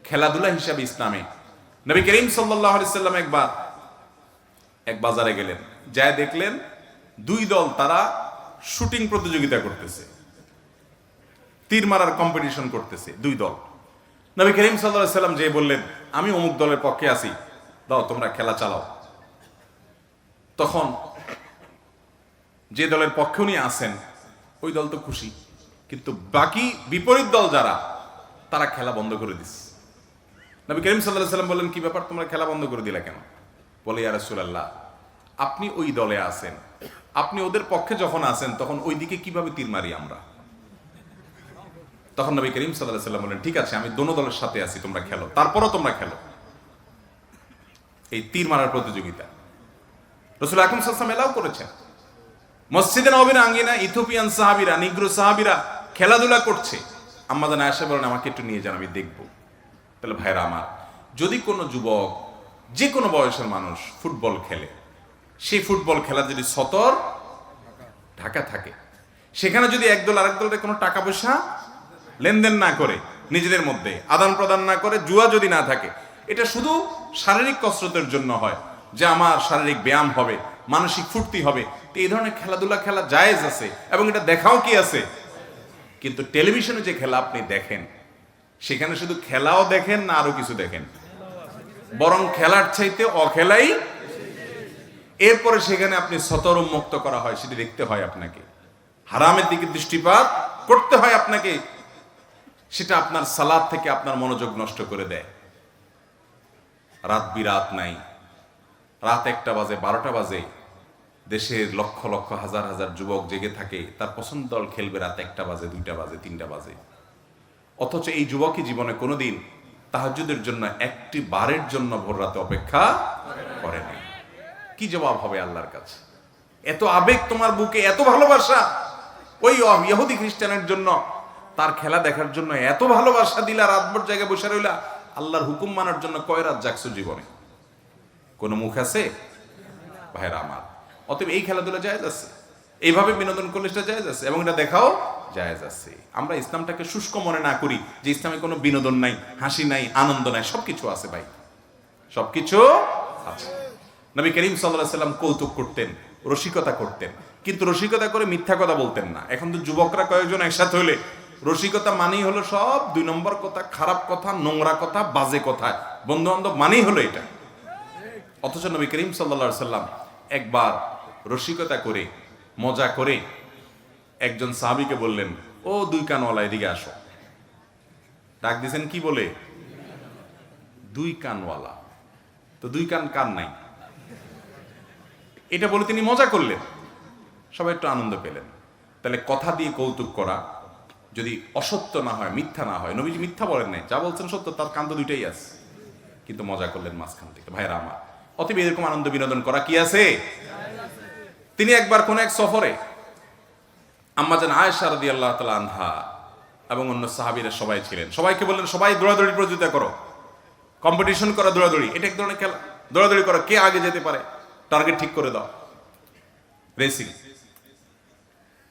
খেলাধুলা হিসাবে ইসলামে নবী করিম সাল্লাল্লাহু আলাইহি সাল্লাম একবার এক বাজারে গেলেন, যায় দেখলেন দুই দল তারা শুটিং প্রতিযোগিতা করতেছে, তীর মারার কম্পিটিশন করতেছে দুই দল। নবী করিম সাল্লাল্লাহু আলাইহি সাল্লাম যে বললেন, আমি অমুক দলের পক্ষে আছি, দাও তোমরা খেলা চালাও। তখন যে দলের পক্ষে উনি আছেন, ওই দল তো খুশি, কিন্তু বাকি বিপরীত দল যারা, তারা খেলা বন্ধ করে দিচ্ছে। নবী করিম সাল্লাল্লাহু আলাইহি সাল্লাম বললেন, কি ব্যাপার, তোমরা খেলা বন্ধ করে দিলা কেন? বলে, ইয়া রাসূলুল্লাহ, আপনি ওই দলে আছেন, আপনি ওদের পক্ষে যখন আছেন, তখন ওই দিকে কিভাবে তীর মারি আমরা? তখন নবী করিম সাল্লাল্লাহু আলাইহি সাল্লাম বললেন, ঠিক আছে, আমি দোনো দলের সাথে আছি, তোমরা খেলো, তারপরও তোমরা খেলো। এই তীর মারার প্রতিযোগিতা রাসূল আকরাম সাল্লাল্লাহু আলাইহি ওয়াসাল্লাম এলাও করেছেন। মসজিদে নববীর আঙ্গিনা ইথিওপিয়ান সাহাবীরা, নিগ্রো সাহাবীরা খেলাধুলা করছে। আম্মা জান আয়েশা বলেন, আমাকে একটু নিয়ে যান, আমি দেখবো। তাহলে ভাইরা আমার, যদি কোনো যুবক, যে কোনো বয়সের মানুষ ফুটবল খেলে, সেই ফুটবল খেলা যদি সতর ঢাকা থাকে, সেখানে যদি একদল আরেক দলের কোনো টাকা পয়সা লেনদেন না করে, নিজেদের মধ্যে আদান প্রদান না করে, জুয়া যদি না থাকে, এটা শুধু শারীরিক কসরতের জন্য হয়, যে আমার শারীরিক ব্যায়াম হবে, মানসিক ফুর্তি হবে, তো এই ধরনের খেলাধুলা খেলা জায়েজ আছে, এবং এটা দেখাও কি আছে। কিন্তু টেলিভিশনে যে খেলা আপনি দেখেন, সেখানে শুধু খেলাও দেখেন না, আরো কিছু দেখেন, বরং খেলার চাইতে অখেলাই। এরপরে সেখানে আপনি সতর মুক্ত করা হয়, সেটি দেখতে হয় আপনাকে, হারামের দিকে দৃষ্টিপাত করতে হয় আপনাকে। সেটা আপনার সালাত থেকে আপনার মনোযোগ নষ্ট করে দেয়। রাত বিরাত নাই, রাত 1টা বাজে, 12টা বাজে, দেশের লক্ষ লক্ষ হাজার হাজার যুবক জেগে থাকে, তার পছন্দ দল খেলবে রাত 1টা বাজে, 2টা বাজে, 3টা বাজে। অথচ এই যুবকই জীবনে কোনোদিন তাহাজ্জুদের জন্য একটি বারের জন্য ভোর রাতে অপেক্ষা করেনি। কি জবাব হবে আল্লাহর কাছে? এত আবেগ তোমার বুকে, এত ভালোবাসা। ওই ইহুদি খ্রিস্টানের জন্য, তার খেলা দেখার জন্য এত ভালোবাসা দিলা, রাতভর জায়গায় বসে রইলা। আল্লাহর হুকুম মানার জন্য কয় রাত জাগছো জীবনে? কোনো মুখ আছে ভাইরা আমার? অতএব এই খেলাধুলা জায়েজ আছে, এইভাবে বিনোদন করলে সেটা জায়েজ আছে, এবং এটা দেখাও জায়েজ আছে। আমরা ইসলামটাকে শুষ্ক মনে না করি যে ইসলামে কোনো বিনোদন নাই, হাসি নাই, আনন্দ নাই। সবকিছু আছে ভাই, সবকিছু আছে। নবী করিম সাল্লাল্লাহু আলাইহি সাল্লাম কৌতুক করতেন, রসিকতা করতেন, কিন্তু রসিকতা করে মিথ্যা কথা বলতেন না। এখন তো যুবকরা কয়েকজন একসাথে হলে রসিকতা মানেই হলো সব 2 নম্বর কথা, খারাপ কথা, নোংরা কথা, বাজে কথা। বন্ধু বান্ধব মানেই হলো এটা। অথচ নবী করিম সাল্লাল্লাহু আলাইহি সাল্লাম একবার রসিকতা করে, মজা করে একজন সাহাবীকে বললেন, ও 2 কানওয়ালা এদিকে আসো। ডাক দিয়েছেন কি বলে? 2 কানওয়ালা। তো 2 কান কান নাই, এটা বলে তিনি মজা করলেন, সবাই একটু আনন্দ পেলেন। তাহলে কথা দিয়ে কৌতুক করা যদি অসত্য না হয়, মিথ্যা না হয়, নবীজি মিথ্যা বলেন নাই, যা বলছেন সত্য, তার কান তো 2টাই আছে, কিন্তু মজা করলেন মাঝখান থেকে। ভাইরা আমার, অতএব এরকম আনন্দ বিনোদন করা কি আছে? তিনি একবার কোন এক সফরে আম্মাজান আয়েশা রাদিয়াল্লাহু তাআলা আনহা এবং অন্য সাহাবীরা সবাই ছিলেন। সবাইকে বললেন, সবাই দৌড়াদৌড়ি প্রতিযোগিতা করো, কম্পিটিশন করো, দৌড়াদৌড়ি। এটা এক ধরনের খেলা, দৌড়াদৌড়ি করো, কে আগে যেতে পারে, টার্গেট ঠিক করে দাও, রেসিং।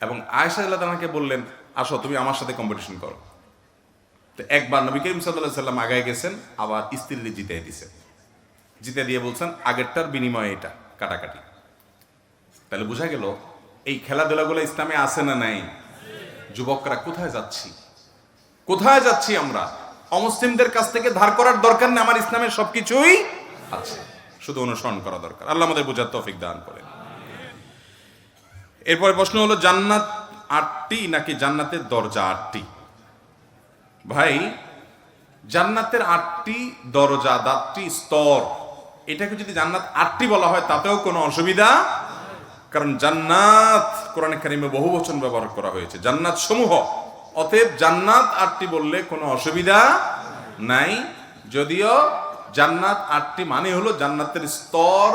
এবং আয়েশা রাদিয়াল্লাহু তাআলাকে বললেন, আসো তুমি আমার সাথে কম্পিটিশন করো। তো একবার নবী করিম সাল্লাল্লাহু আলাইহি সাল্লাম আগায় গেছেন, আবার স্ত্রীকে জিতিয়ে দিয়েছেন। জিতে দিয়ে বলছেন, আগেরটার বিনিময়ে এটা কাটাকাটি। তাহলে বোঝা গেল এই খেলাধুলাগুলো ইসলামে আছে না নাই? যুবকরা কোথায় যাচ্ছি, কোথায় যাচ্ছি আমরা? অমুসলিমদের কাছ থেকে ধার করার দরকার নেই, আমার ইসলামের সবকিছুই আছে, শুধু অনুসরণ করা দরকার। আল্লাহ আমাদের বোঝার তৌফিক দান করেন। এরপরে প্রশ্ন হলো, জান্নাত 8টি নাকি জান্নাতের দরজা 8টি? ভাই, জান্নাতের 8টি দরজা, 8টি স্তর, এটাকে যদি জান্নাত 8টি বলা হয় তাতেও কোনো অসুবিধা, কারণ জান্নাত কোরআনে কারিমে বহু বচন ব্যবহার করা হয়েছে, জান্নাত সমূহ। অতএব জান্নাত 8টি বললে কোনো অসুবিধা নাই। যদিও জান্নাত 8টি মানে হলো জান্নাতের স্তর,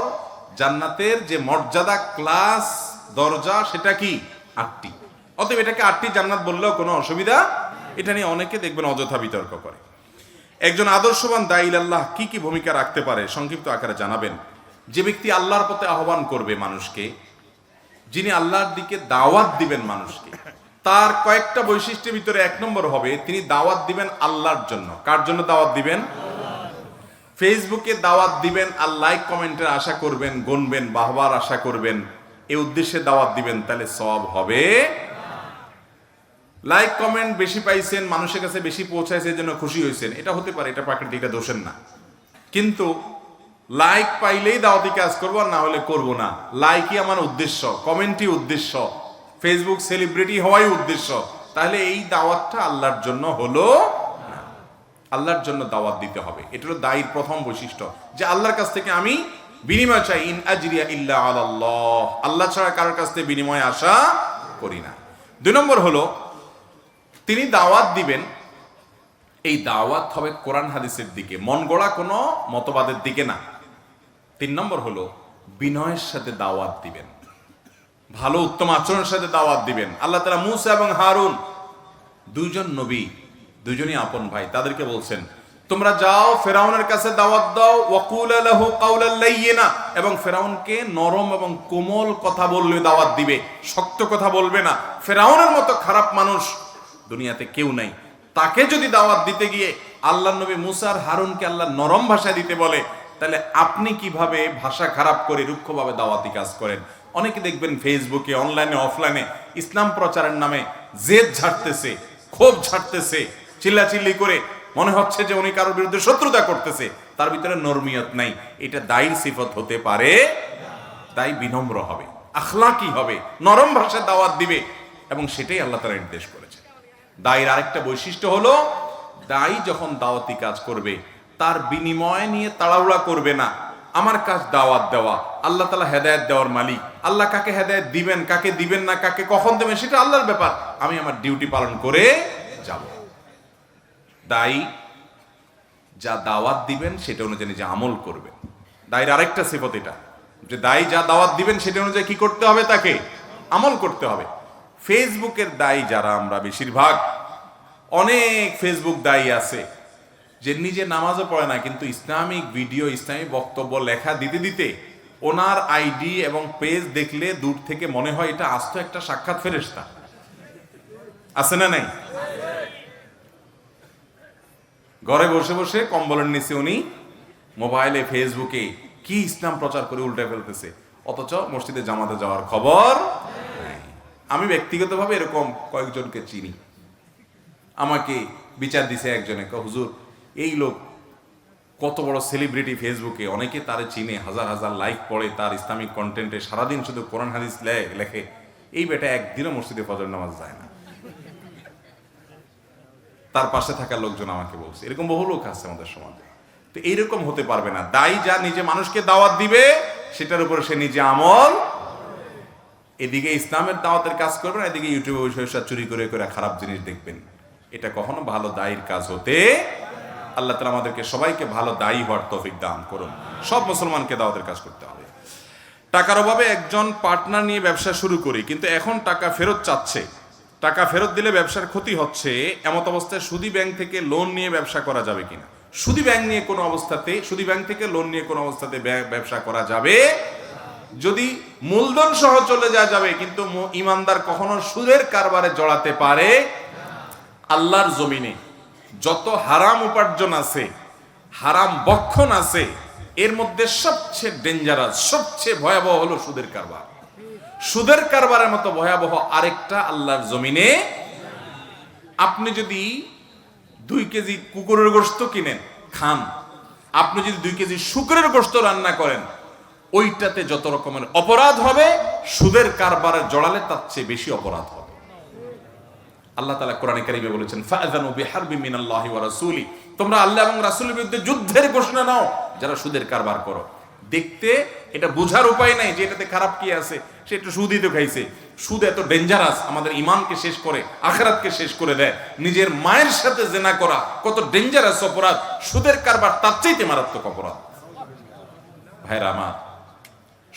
জান্নাতের যে মর্যাদা, ক্লাস, দরজা, সেটা কি 8টি। অতএব এটাকে 8টি জান্নাত বললেও কোনো অসুবিধা। এটা নিয়ে অনেকে দেখবেন অযথা বিতর্ক করে। একজন আদর্শবান দাঈ ইলাল্লাহ কি কি ভূমিকা রাখতে পারে সংক্ষিপ্ত আকারে জানাবেন। যে ব্যক্তি আল্লাহর পথে আহ্বান করবে মানুষকে, যিনি আল্লাহর দিকে দাওয়াত দিবেন মানুষকে, তার কয়েকটা বৈশিষ্ট্যের ভিতরে 1 নম্বর হবে তিনি দাওয়াত দিবেন আল্লাহর জন্য। কার জন্য দাওয়াত দিবেন? ফেসবুকে দাওয়াত দিবেন আর লাইক কমেন্টের আশা করবেন, গুনবেন, বাহবার আশা করবেন, এই উদ্দেশ্যে দাওয়াত দিবেন, তাহলে সওয়াব হবে। লাইক কমেন্ট বেশি পাইছেন, মানুষের কাছে বেশি পৌঁছাইছে, এর জন্য খুশি হয়েছেন, এটা হতে পারে, এটা প্রাকৃতিক, এটা দোষের না। কিন্তু লাইক পাইলেই দাওয়াতি কাজ করবো, আর না হলে করবো না। লাইকই আমার উদ্দেশ্য, কমেন্টই উদ্দেশ্য, ফেসবুক সেলিব্রিটি হওয়াই উদ্দেশ্য, তাহলে এই দাওয়াতটা আল্লাহর জন্য হলো না। আল্লাহর জন্য দাওয়াত দিতে হবে, এটা হলো দায়ীর প্রথম বৈশিষ্ট্য, যে আল্লাহর কাছ থেকে আমি বিনিময় চাই। ইন আজরিয়া ইল্লা আলাল্লাহ, আল্লাহ ছাড়া কারোর কাছ থেকে বিনিময় আশা করি না। 2 নম্বর হলো তিনি দাওয়াত দিবেন, এই দাওয়াত হবে কোরআন হাদিসের দিকে, মন গড়া কোনো মতবাদের দিকে না। 3 নম্বর হলো বিনয়ের সাথে দাওয়াত দিবেন, ভালো উত্তম আচরণের সাথে দাওয়াত দিবেন। আল্লাহ তাআলা মূসা এবং হারুন, 2 জন নবী, 2 জনই আপন ভাই, তাদেরকে বলছেন তোমরা যাও ফেরাউনের কাছে দাওয়াত দাও, ওয়াকুলা লাহু কাওলাল লাইয়িনা, এবং ফেরাউনকে নরম এবং কোমল কথা বললে দাওয়াত দিবে, শক্ত কথা বলবে না। ফেরাউনের মতো খারাপ মানুষ দুনিয়াতে কেউ নাই, তাকে যদি দাওয়াত দিতে গিয়ে আল্লাহর নবী মূসা আর হারুনকে আল্লাহ নরম ভাষায় দিতে বলে, তাহলে আপনি কিভাবে ভাষা খারাপ করে রুক্ষভাবে দাওয়াতি কাজ করেন? অনেকে দেখবেন ফেসবুকে, অনলাইনে, অফলাইনে ইসলাম প্রচারের নামে জেদ ঝাড়তেছে, ক্ষোভ ঝাড়তেছে, চিল্লাচিল্লি করে, মনে হচ্ছে যে উনি কারোর বিরুদ্ধে শত্রুতা করতেছে, তার ভিতরে নরমিয়ত নাই। এটা দায়ীর সিফত হতে পারে। দায়ী বিনম্র হবে, আখলাকি হবে, নরম ভাষায় দাওয়াত দিবে, এবং সেটাই আল্লাহ তাআলা নির্দেশ করেছে। দায়ীর আরেকটা বৈশিষ্ট্য হলো, দায়ী যখন দাওয়াতি কাজ করবে তার বিনিময় নিয়ে তাড়াহুড়া করবে না। আমার কাজ দাওয়াত দেওয়া, আল্লাহ তাআলা হেদায়েত দেওয়ার মালিক, আল্লাহ কাকে হেদায়েত দিবেন, কাকে দিবেন না, কাকে কখন দেবেন, সেটা আল্লাহর ব্যাপার, আমি আমার ডিউটি পালন করে যাব। দায়ী যা দাওয়াত দিবেন সেটা অনুযায়ী নিজে আমল করবেন। দায়ের আরেকটা সিফত এটা, যে দায়ী যা দাওয়াত দিবেন সেটা অনুযায়ী কি করতে হবে, তাকে আমল করতে হবে। ফেসবুকের দায়ী যারা আমরা বেশিরভাগ, অনেক ফেসবুক দায়ী আছে যে নিজে নামাজও পড়ে না, কিন্তু ইসলামিক ভিডিও, ইসলামিক বক্তব্য লেখা দিতে দিতে ওনার আইডি এবং পেজ দেখলে দূর থেকে মনে হয় এটা আস্ত একটা সাক্ষাৎ ফেরেশতা। আছে না নাই? ঘরে বসে বসে কম্বলের নিচে উনি মোবাইলে ফেসবুকে কি ইসলাম প্রচার করে উল্টে ফেলতেছে, অথচ মসজিদে জামাতে যাওয়ার খবর নাই। আমি ব্যক্তিগতভাবে এরকম কয়েকজনকে চিনি। আমাকে বিচার দিছে একজনে, হুজুর এই লোক কত বড় সেলিব্রিটি ফেসবুকে, অনেকে তারে চিনে, হাজার হাজার লাইক পড়ে তার ইসলামিক কন্টেন্টে, সারাদিন শুধু কোরআন হাদিস লেখে, এই বেটা একদিনও মসজিদে ফজর নামাজ যায় না। তার পাশে থাকা লোকজন আমাকে বলছে, এরকম বহু লোক আছে আমাদের সমাজে। তো এইরকম হতে পারবে না। দায়ী যা নিজে মানুষকে দাওয়াত দিবে সেটার উপর সে নিজে আমল, এদিকে ইসলামের দাওয়াতের কাজ করবেন, এদিকে ইউটিউবে বসে চুরি করে করে খারাপ জিনিস দেখবেন। এটা কখনো ভালো দায়ীর কাজ হতে। আল্লাহ তাআলা আমাদেরকে সবাইকে ভালো দায়ী হওয়ার তৌফিক দান করুন। সব মুসলমানকে দাওয়াতের কাজ করতে হবে। টাকার অভাবে একজন পার্টনার নিয়ে ব্যবসা শুরু করি, কিন্তু এখন টাকা ফেরত চাচ্ছে। টাকা ফেরত দিলে ব্যবসার ক্ষতি হচ্ছে, এমত অবস্থায় সুদী ব্যাংক থেকে লোন নিয়ে ব্যবসা করা যাবে কিনা? সুদী ব্যাংক থেকে লোন নিয়ে কোনো অবস্থাতে ব্যবসা করা যাবে? যদি মূলধন সহ চলে যাবে, কিন্তু ইমানদার কখনো সুদের কারবারে জড়াতে পারে। আল্লাহর জমিনে যত হারাম উপার্জন আছে, হারাম বক্ষণ আছে, এর মধ্যে সবচেয়ে ডেঞ্জারাস, সবচেয়ে ভয়াবহ হলো সুদের কারবার। সুদের কারবারের মতো ভয়াবহ আরেকটা আল্লাহর জমিনে। আপনি যদি 2 কেজি কুকুরের গোশত কিনেন খান, আপনি যদি 2 কেজি শুকরের গোশত রান্না করেন, ওইটাতে যত রকমের অপরাধ হবে, সুদের কারবারে জড়ালে তার চেয়ে বেশি অপরাধ হবে। আল্লাহ তাআলা কোরআনে কারীমে বলেছেন, ফাআযানু বিহারবিন মিনাল্লাহি ওয়া রাসূলি, তোমরা আল্লাহ এবং রাসূলের বিরুদ্ধে যুদ্ধের ঘোষণা নাও যারা সুদের কারবার করো। দেখতে এটা বোঝার উপায় নাই যে এটাতে খারাপ কি আছে, সে একটু সুদই তো খাইছে। সুদ এত ডেঞ্জারাস, আমাদের ঈমানকে শেষ করে, আখিরাতকে শেষ করে দেয়। নিজের মায়ের সাথে জিনা করা কত ডেঞ্জারাস অপরাধ, সুদের কারবার তার চাইতে মারাত্মক অপরাধ। ভাইরা আমার,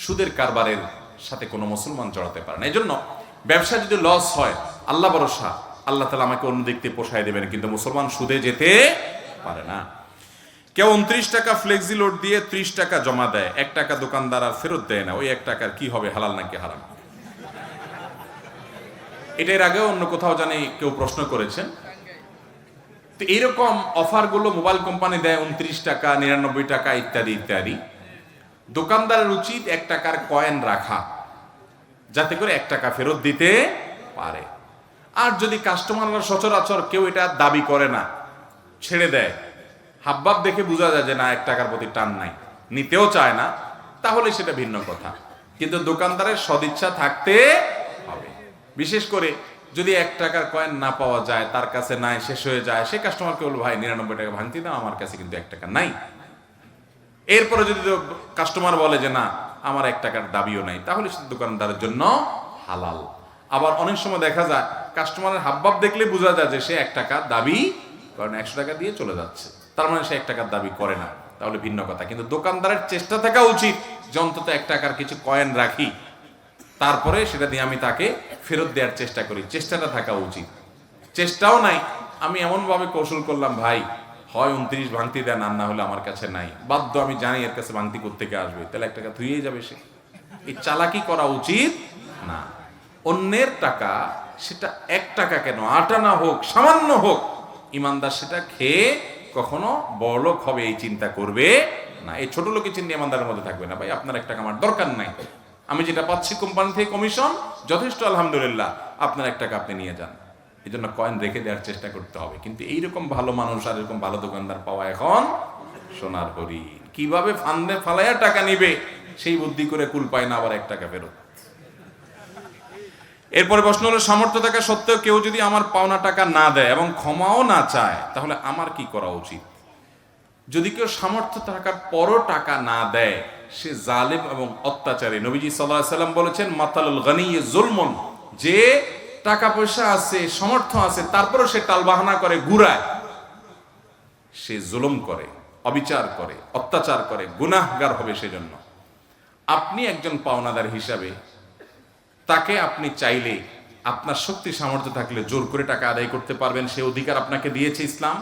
সুদের কারবারের সাথে কোনো মুসলমান জড়াতে পারে না। এজন্য ব্যবসা যদি লস হয়, আল্লাহ ভরসা, আল্লাহ তাআলা আমাকে অন্য দিক থেকে পোষায় দেবেন, কিন্তু মুসলমান সুদে যেতে পারে না। কেউ 29 টাকা ফ্লেক্সি লোড দিয়ে 30 টাকা জমা দেয়, 1 টাকা দোকানদার আর ফেরত দেয় না। ওই 1 টাকার কি হবে, হালাল নাকি হারাম? এটার আগেও অন্য কোথাও জানি কেউ প্রশ্ন করেছেন। তো এইরকম অফারগুলো মোবাইল কোম্পানি দেয়, 29 টাকা, 99 টাকা ইত্যাদি ইত্যাদি। দোকানদারের উচিত 1 টাকার কয়েন রাখা, যাতে করে 1 টাকা ফেরত দিতে পারে। আর যদি কাস্টমাররা সচরাচর কেউ এটা দাবি করে না, ছেড়ে দেয়, হাবভাব দেখে বোঝা যায় যে না 1 টাকার প্রতি টান নাই, নিতেও চায় না, তাহলে সেটা ভিন্ন কথা। কিন্তু দোকানদারের সদিচ্ছা থাকতে হবে। বিশেষ করে যদি 1 টাকার কয়েন না পাওয়া যায়, তার কাছে নাই, শেষ হয়ে যায়, সে কাস্টমারকে বলবো, ভাই 99 টাকা ভাঙতি দাও, আমার কাছে কিন্তু 1 টাকা নাই। এরপরে যদি কাস্টমার বলে যে না আমার 1 টাকার দাবিও নাই, তাহলে সে দোকানদারের জন্য হালাল। আবার অনেক সময় দেখা যায় কাস্টমারের হাবভাব দেখলে বোঝা যায় যে সে 1 টাকা দাবি করে না, 100 টাকা দিয়ে চলে যাচ্ছে, তার মানে সে 1 টাকার দাবি করে না, তাহলে ভিন্ন কথা। কিন্তু দোকানদারের চেষ্টা থাকা উচিত যে অন্তত 1 টাকার কিছু কয়েন রাখি, তারপরে সেটা দিয়ে আমি তাকে ফেরত দেওয়ার চেষ্টা করি। চেষ্টাটা থাকা উচিত। চেষ্টাও নাই, আমি এমনভাবে কৌশল করলাম, ভাই হয় 29 ভাঙতি দেন, আর না হলে আমার কাছে নাই, বাধ্য, আমি জানি এর কাছে ভাঙতি কোত্থেকে আসবে, তাহলে 1 টাকা ধুয়েই যাবে সে। এই চালাকি করা উচিত না। অন্যের টাকা, সেটা 1 টাকা কেন, 8 আনা হোক, সামান্য হোক, ইমানদার সেটা খেয়ে কখনো বড়লোক হবে এই চিন্তা করবে না। এই ছোট লোকের চিন্তা ইমানদারের মধ্যে থাকবে না। ভাই আপনার 1 টাকা আমার দরকার নাই, আমি যেটা পাচ্ছি কোম্পানি থেকে কমিশন যথেষ্ট, আলহামদুলিল্লাহ, আপনার 1 টাকা আপনি নিয়ে যান। এই জন্য কয়েন রেখে দেওয়ার চেষ্টা করতে হবে। কিন্তু এইরকম ভালো মানুষ আর এরকম ভালো দোকানদার পাওয়া এখন সোনার হরিণ। কিভাবে ফান্দে ফালাইয়া টাকা নিবে সেই বুদ্ধি করে কুল পায় না, আবার 1 টাকা ফেরত। এরপরে প্রশ্ন হলো, সামর্থ্য থাকা সত্ত্বেও কেউ যদি আমার পাওনা টাকা না দেয় এবং ক্ষমাও না চায়, তাহলে আমার কি করা উচিত? যদি কেউ সামর্থ্য থাকার পরও টাকা না দেয়, সে জালেম এবং অত্যাচারী। নবীজি সাল্লাল্লাহু আলাইহি ওয়াসাল্লাম বলেছেন, মাতালুল গানিয়্যি যুলমুন, যে টাকা পয়সা আছে, সামর্থ্য আছে, তারপরও সে টালবাহানা করে ঘুরায়, সে জুলুম করে, অবিচার করে, অত্যাচার করে, গুনাহগার হবে। সেজন্য আপনি একজন পাওনাদার হিসাবে তাকে আপনি চাইলে আপনার শক্তি সামর্থ্য থাকলে জোর করে টাকা আদায় করতে পারবেন। সে অধিকার আপনাকে দিয়েছে ইসলাম।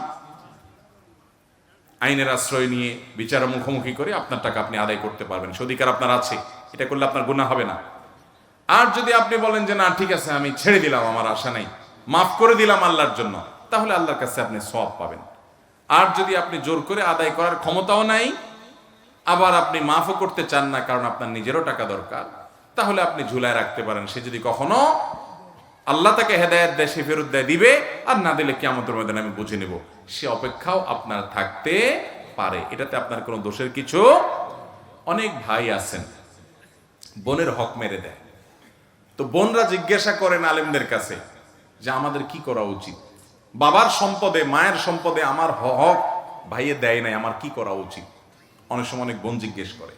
আইনের আশ্রয় নিয়ে বিচারের মুখোমুখি করে আপনার টাকা আপনি আদায় করতে পারবেন, সে অধিকার আপনার আছে। এটা করলে আপনার গুনাহ হবে না। আর যদি আপনি বলেন যে না ঠিক আছে আমি ছেড়ে দিলাম, আমার আশা নাই, মাফ করে দিলাম আল্লাহর জন্য, তাহলে আল্লাহর কাছে আপনি সওয়াব পাবেন। আর যদি আপনি জোর করে আদায় করার ক্ষমতাও নাই, আবার আপনি মাফও করতে চান না কারণ আপনার নিজেরও টাকা দরকার, তাহলে আপনি ঝুলায় রাখতে পারেন। সে যদি কখনো আল্লাহ তাকে হেদায়েত দেয়, সে ফেরত দেয় দিবে, আর না দিলে কিয়ামতের ময়দানে আমি বুঝে নেব। সে অপেক্ষাও আপনার থাকতে পারে, এটাতে আপনার কোনো দোষের কিছু। অনেক ভাই আছেন বোনের হক মেরে দেয়, তো বোনরা জিজ্ঞাসা করেন আলেমদের কাছে যে আমাদের কি করা উচিত, বাবার সম্পদে মায়ের সম্পদে আমার হক ভাইয়ে দেয় নাই, আমার কি করা উচিত। অনেক সময় অনেক বোন জিজ্ঞেস করে।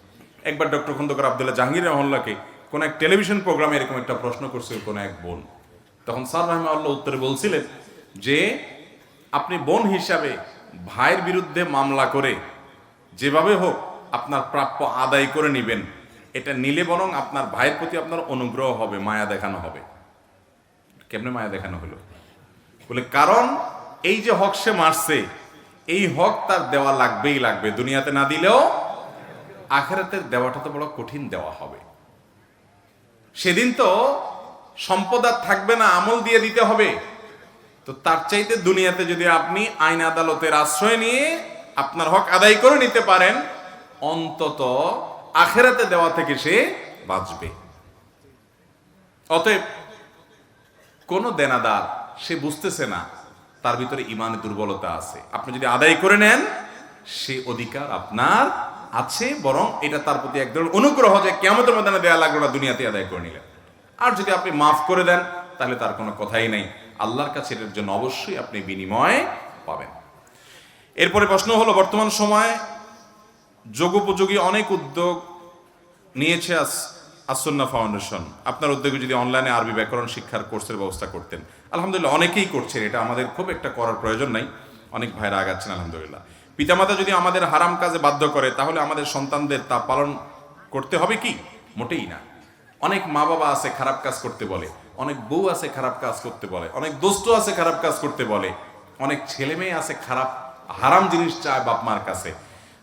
একবার ডক্টর খন্দকার আব্দুল্লাহ জাহাঙ্গীর রহমাল্লাহকে কোন এক টেলিভিশন প্রোগ্রামে এরকম একটা প্রশ্ন করছিল কোন এক বোন। তখন স্যার রহমাল্লাহ উত্তরে বলছিলেন যে আপনি বোন হিসাবে ভাইয়ের বিরুদ্ধে মামলা করে যেভাবে হোক আপনার প্রাপ্য আদায় করে নিবেন, এটা নিলে বরং আপনার ভাইয়ের প্রতি আপনার অনুগ্রহ হবে, মায়া দেখানো হবে। কেমনে মায়া দেখানো হলো? বলে কারণ এই যে হক সে মারছে, এই হক তার দেওয়া লাগবেই লাগবে, দুনিয়াতে না দিলেও আখিরাতের দেওয়াটা তো বড় কঠিন দেওয়া হবে। সেদিন তো সম্পদ আর থাকবে না, আমল দিয়ে দিতে হবে। তো তার চাইতে দুনিয়াতে যদি আপনি আইন আদালতের আশ্রয় নিয়ে আপনার হক আদায় করে নিতে পারেন, অন্তত আখিরাতে দেওয়া থেকে সে বাঁচবে। অতএব কোন দেনাদার সে বুঝতেছে না তার ভিতরে ইমানের দুর্বলতা আছে, আপনি যদি আদায় করে নেন সে অধিকার আপনার আছে, বরং এটা তার প্রতি এক ধরনের অনুগ্রহ যে কিয়ামতের ময়দানে দেয়া লাগলো না, দুনিয়াতে আদায় করে নিলেন। আর যদি আপনি মাফ করে দেন তাহলে তার কোনো কথাই নাই, আল্লাহর কাছে এর জন্য অবশ্যই আপনি বিনিময় পাবেন। এরপরে প্রশ্ন হলো, বর্তমান সময়ে যোগোপযোগী অনেক উদ্যোগ নিয়েছে আসুন্নাহ ফাউন্ডেশন, আপনার উদ্যোগে যদি অনলাইনে আরবি ব্যাকরণ শিক্ষার কোর্সের ব্যবস্থা করতেন। আলহামদুলিল্লাহ অনেকেই করছেন, এটা আমাদের খুব একটা করার প্রয়োজন নাই, অনেক ভাইরা আগাচ্ছেন আলহামদুলিল্লাহ। পিতামাতা যদি আমাদের হারাম কাজে বাধ্য করে তাহলে আমাদের সন্তানদের তা পালন করতে হবে কি? মোটেই না। অনেক মা বাবা আছে খারাপ কাজ করতে বলে, অনেক বউ আছে খারাপ কাজ করতে বলে, অনেক দোস্ত আছে খারাপ কাজ করতে বলে, অনেক ছেলে মেয়ে আছে খারাপ হারাম জিনিস চায় বাপ মার কাছে।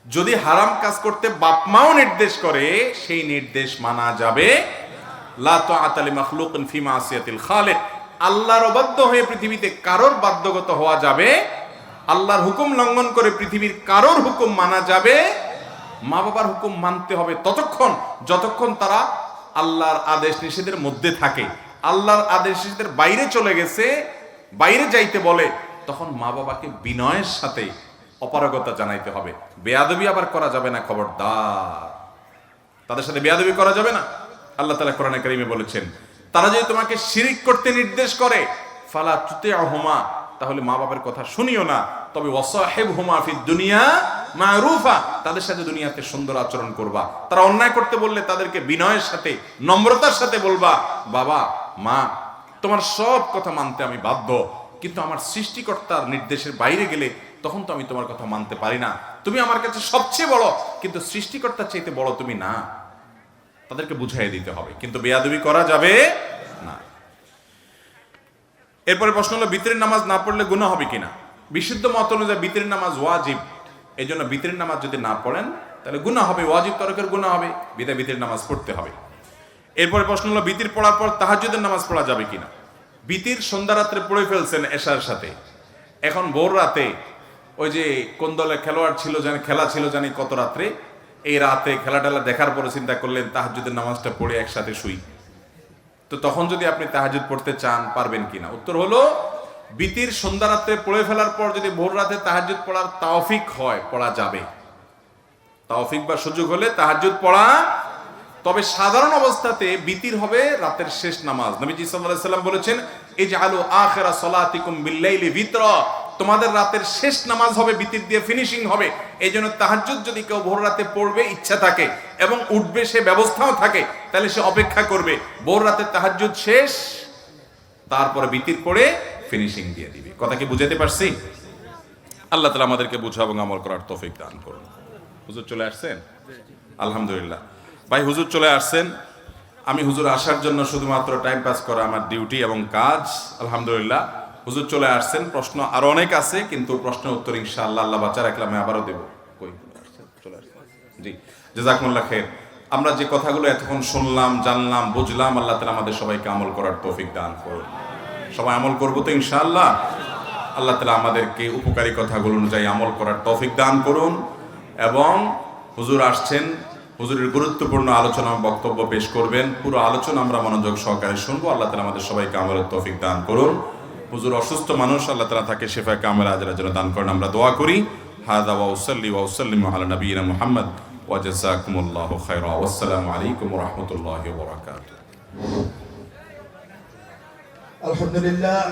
যদি হারাম কাজ করতে বাপ মাও নির্দেশ করে সেই নির্দেশ মানা যাবে। লা তাআতা লিমাখলুকিন ফি মাসিয়াতিল খালিক, আল্লাহর অবাধ্য হয়ে পৃথিবীতে কারোর বাধ্যগত হওয়া যাবে, আল্লাহর হুকুম লঙ্ঘন করে পৃথিবীর কারোর হুকুম মানা যাবে। মা বাবার হুকুম মানতে হবে ততক্ষণ যতক্ষণ তারা আল্লাহর আদেশ নিষেধের মধ্যে থাকে। আল্লাহর আদেশ নিষেধের বাইরে চলে গেছে, বাইরে যাইতে বলে, তখন মা বাবাকে বিনয়ের সাথে অপারগতা জানাইতে হবে। বেয়াদবি আবার করা যাবে না, খবরদার, তাদের সাথে বেয়াদবি করা যাবে না। আল্লাহ তাআলা কোরআনে কারীমে বলেছেন, তারা যদি তোমাকে শিরিক করতে নির্দেশ করে ফালা তুতিউহুমা, তাহলে মা বাবার কথা শুনিও না, তবে ওয়াসাহিবহুমা ফিদ দুনিয়া মারুফা, তাদের সাথে দুনিয়াতে সুন্দর আচরণ করবা। তারা অন্যায় করতে বললে তাদেরকে বিনয়ের সাথে নম্রতার সাথে বলবা, বাবা মা তোমার সব কথা মানতে আমি বাধ্য, কিন্তু আমার সৃষ্টিকর্তার নির্দেশের বাইরে গেলে তখন তো আমি তোমার কথা মানতে পারি না। তুমি আমার কাছে সবচেয়ে বড়, কিন্তু সৃষ্টিকর্তার চাইতে বড় তুমি না। তাদেরকে বুঝাই দিতে হবে, কিন্তু বেয়াদবি করা যাবে না। এরপরে প্রশ্ন হলো, বিতরের নামাজ না পড়লে গুনাহ হবে কিনা? বিশুদ্ধ মত অনুযায়ী বিতরের নামাজ ওয়াজিব, এই জন্য বিতরের নামাজ যদি না পড়েন তাহলে গুনাহ হবে, ওয়াজিব তরকের গুনাহ হবে, বিদায় বিতরের নামাজ পড়তে হবে। এরপরে প্রশ্ন হলো, বিতির পড়ার পর তাহাজ্জুদের নামাজ পড়া যাবে কিনা? বিতির সন্ধ্যা রাত্রে পড়ে ফেলছেন এশার সাথে, এখন ভোর রাতে ওই যে কোন দলে খেলোয়াড় ছিল জানি, খেলা ছিল জানি কত রাত্রে, এই রাতে খেলা টেলা দেখার পরে চিন্তা করলেন তাহাজ্জুদের নামাজটা পড়ে একসাথে শুই, তো তখন যদি আপনি তাহাজ্জুদ পড়তে চান পারবেন কিনা? উত্তর হলো, বিতির সন্ধ্যা রাত্রে পড়ে ফেলার পর যদি ভোর রাতে তাহাজ্জুদ পড়ার তৌফিক হয় পড়া যাবে, তৌফিক বা সুযোগ হলে তাহাজ্জুদ পড়া। তবে সাধারণ অবস্থাতে বিতির হবে রাতের শেষ নামাজ। নবীজি সাল্লাল্লাহু আলাইহি ওয়াসাল্লাম বলেছেন, ইজআলু আখিরা সালাতিকুম বিল-লাইলি বিতরা, তোমাদের রাতের শেষ নামাজ হবে বিতির দিয়ে ফিনিশিং হবে। এই জন্য তাহাজ্জুদ যদি কেউ ভোর রাতে পড়বে ইচ্ছা থাকে এবং উঠবে সে ব্যবস্থাও থাকে, তাহলে সে অপেক্ষা করবে ভোর রাতে তাহাজ্জুদ শেষ, তারপরে বিতির পড়ে ফিনিশিং দিয়ে দিবে। কথা কি বুঝাতে পারছি? আল্লাহ তাআলা আমাদেরকে বুঝা এবং আমল করার তৌফিক দান করুন। হুজুর চলে আসছেন? আলহামদুলিল্লাহ। ভাই হুজুর চলে আসছেন। আমি হুজুর আসার জন্য শুধুমাত্র টাইম পাস করা আমার ডিউটি এবং কাজ। আলহামদুলিল্লাহ হুজুর চলে আসছেন। প্রশ্ন আরো অনেক আছে, কিন্তু প্রশ্নের উত্তর ইনশাআল্লাহ আল্লাহ বাঁচা রাখলে আমি আবারও দেব। কই চলে আসছেন? জি, জাযাকুমুল্লাহ খাইর। আমরা যে কথাগুলো এতক্ষণ শুনলাম, জানলাম, বুঝলাম, আল্লাহ তাআলা আমাদের সবাইকে আমল করার তৌফিক দান করুন। সবাই আমল করবো তো ইনশাআল্লাহ? আল্লাহ তাআলা আমাদেরকে উপকারী কথাগুলো অনুযায়ী আমল করার তৌফিক দান করুন। এবং হুজুর আসছেন, হুজুরের গুরুত্বপূর্ণ আলোচনা বক্তব্য পেশ করবেন। পুরো আলোচনা আমরা মনোযোগ সহকারে শুনবো। আল্লাহ তাআলা আমাদের সবাইকে আমলের তৌফিক দান করুন। হুজুর অসুস্থ মানুষ, আল্লাহ তাআলা তাকে শিফায়ে কামিলা আজরার জন্য দান করেন, আমরা দোয়া করি। হাযা ওয়া উসাল্লি ওয়া উসাল্লিমু আলা নবিয়িনা মুহাম্মদ ওয়া জাযাকুমুল্লাহু খাইরা। ওয়াসসালামু আলাইকুম ওয়া রাহমাতুল্লাহি ওয়া বারাকাতুহু। আলহামদুলিল্লাহ।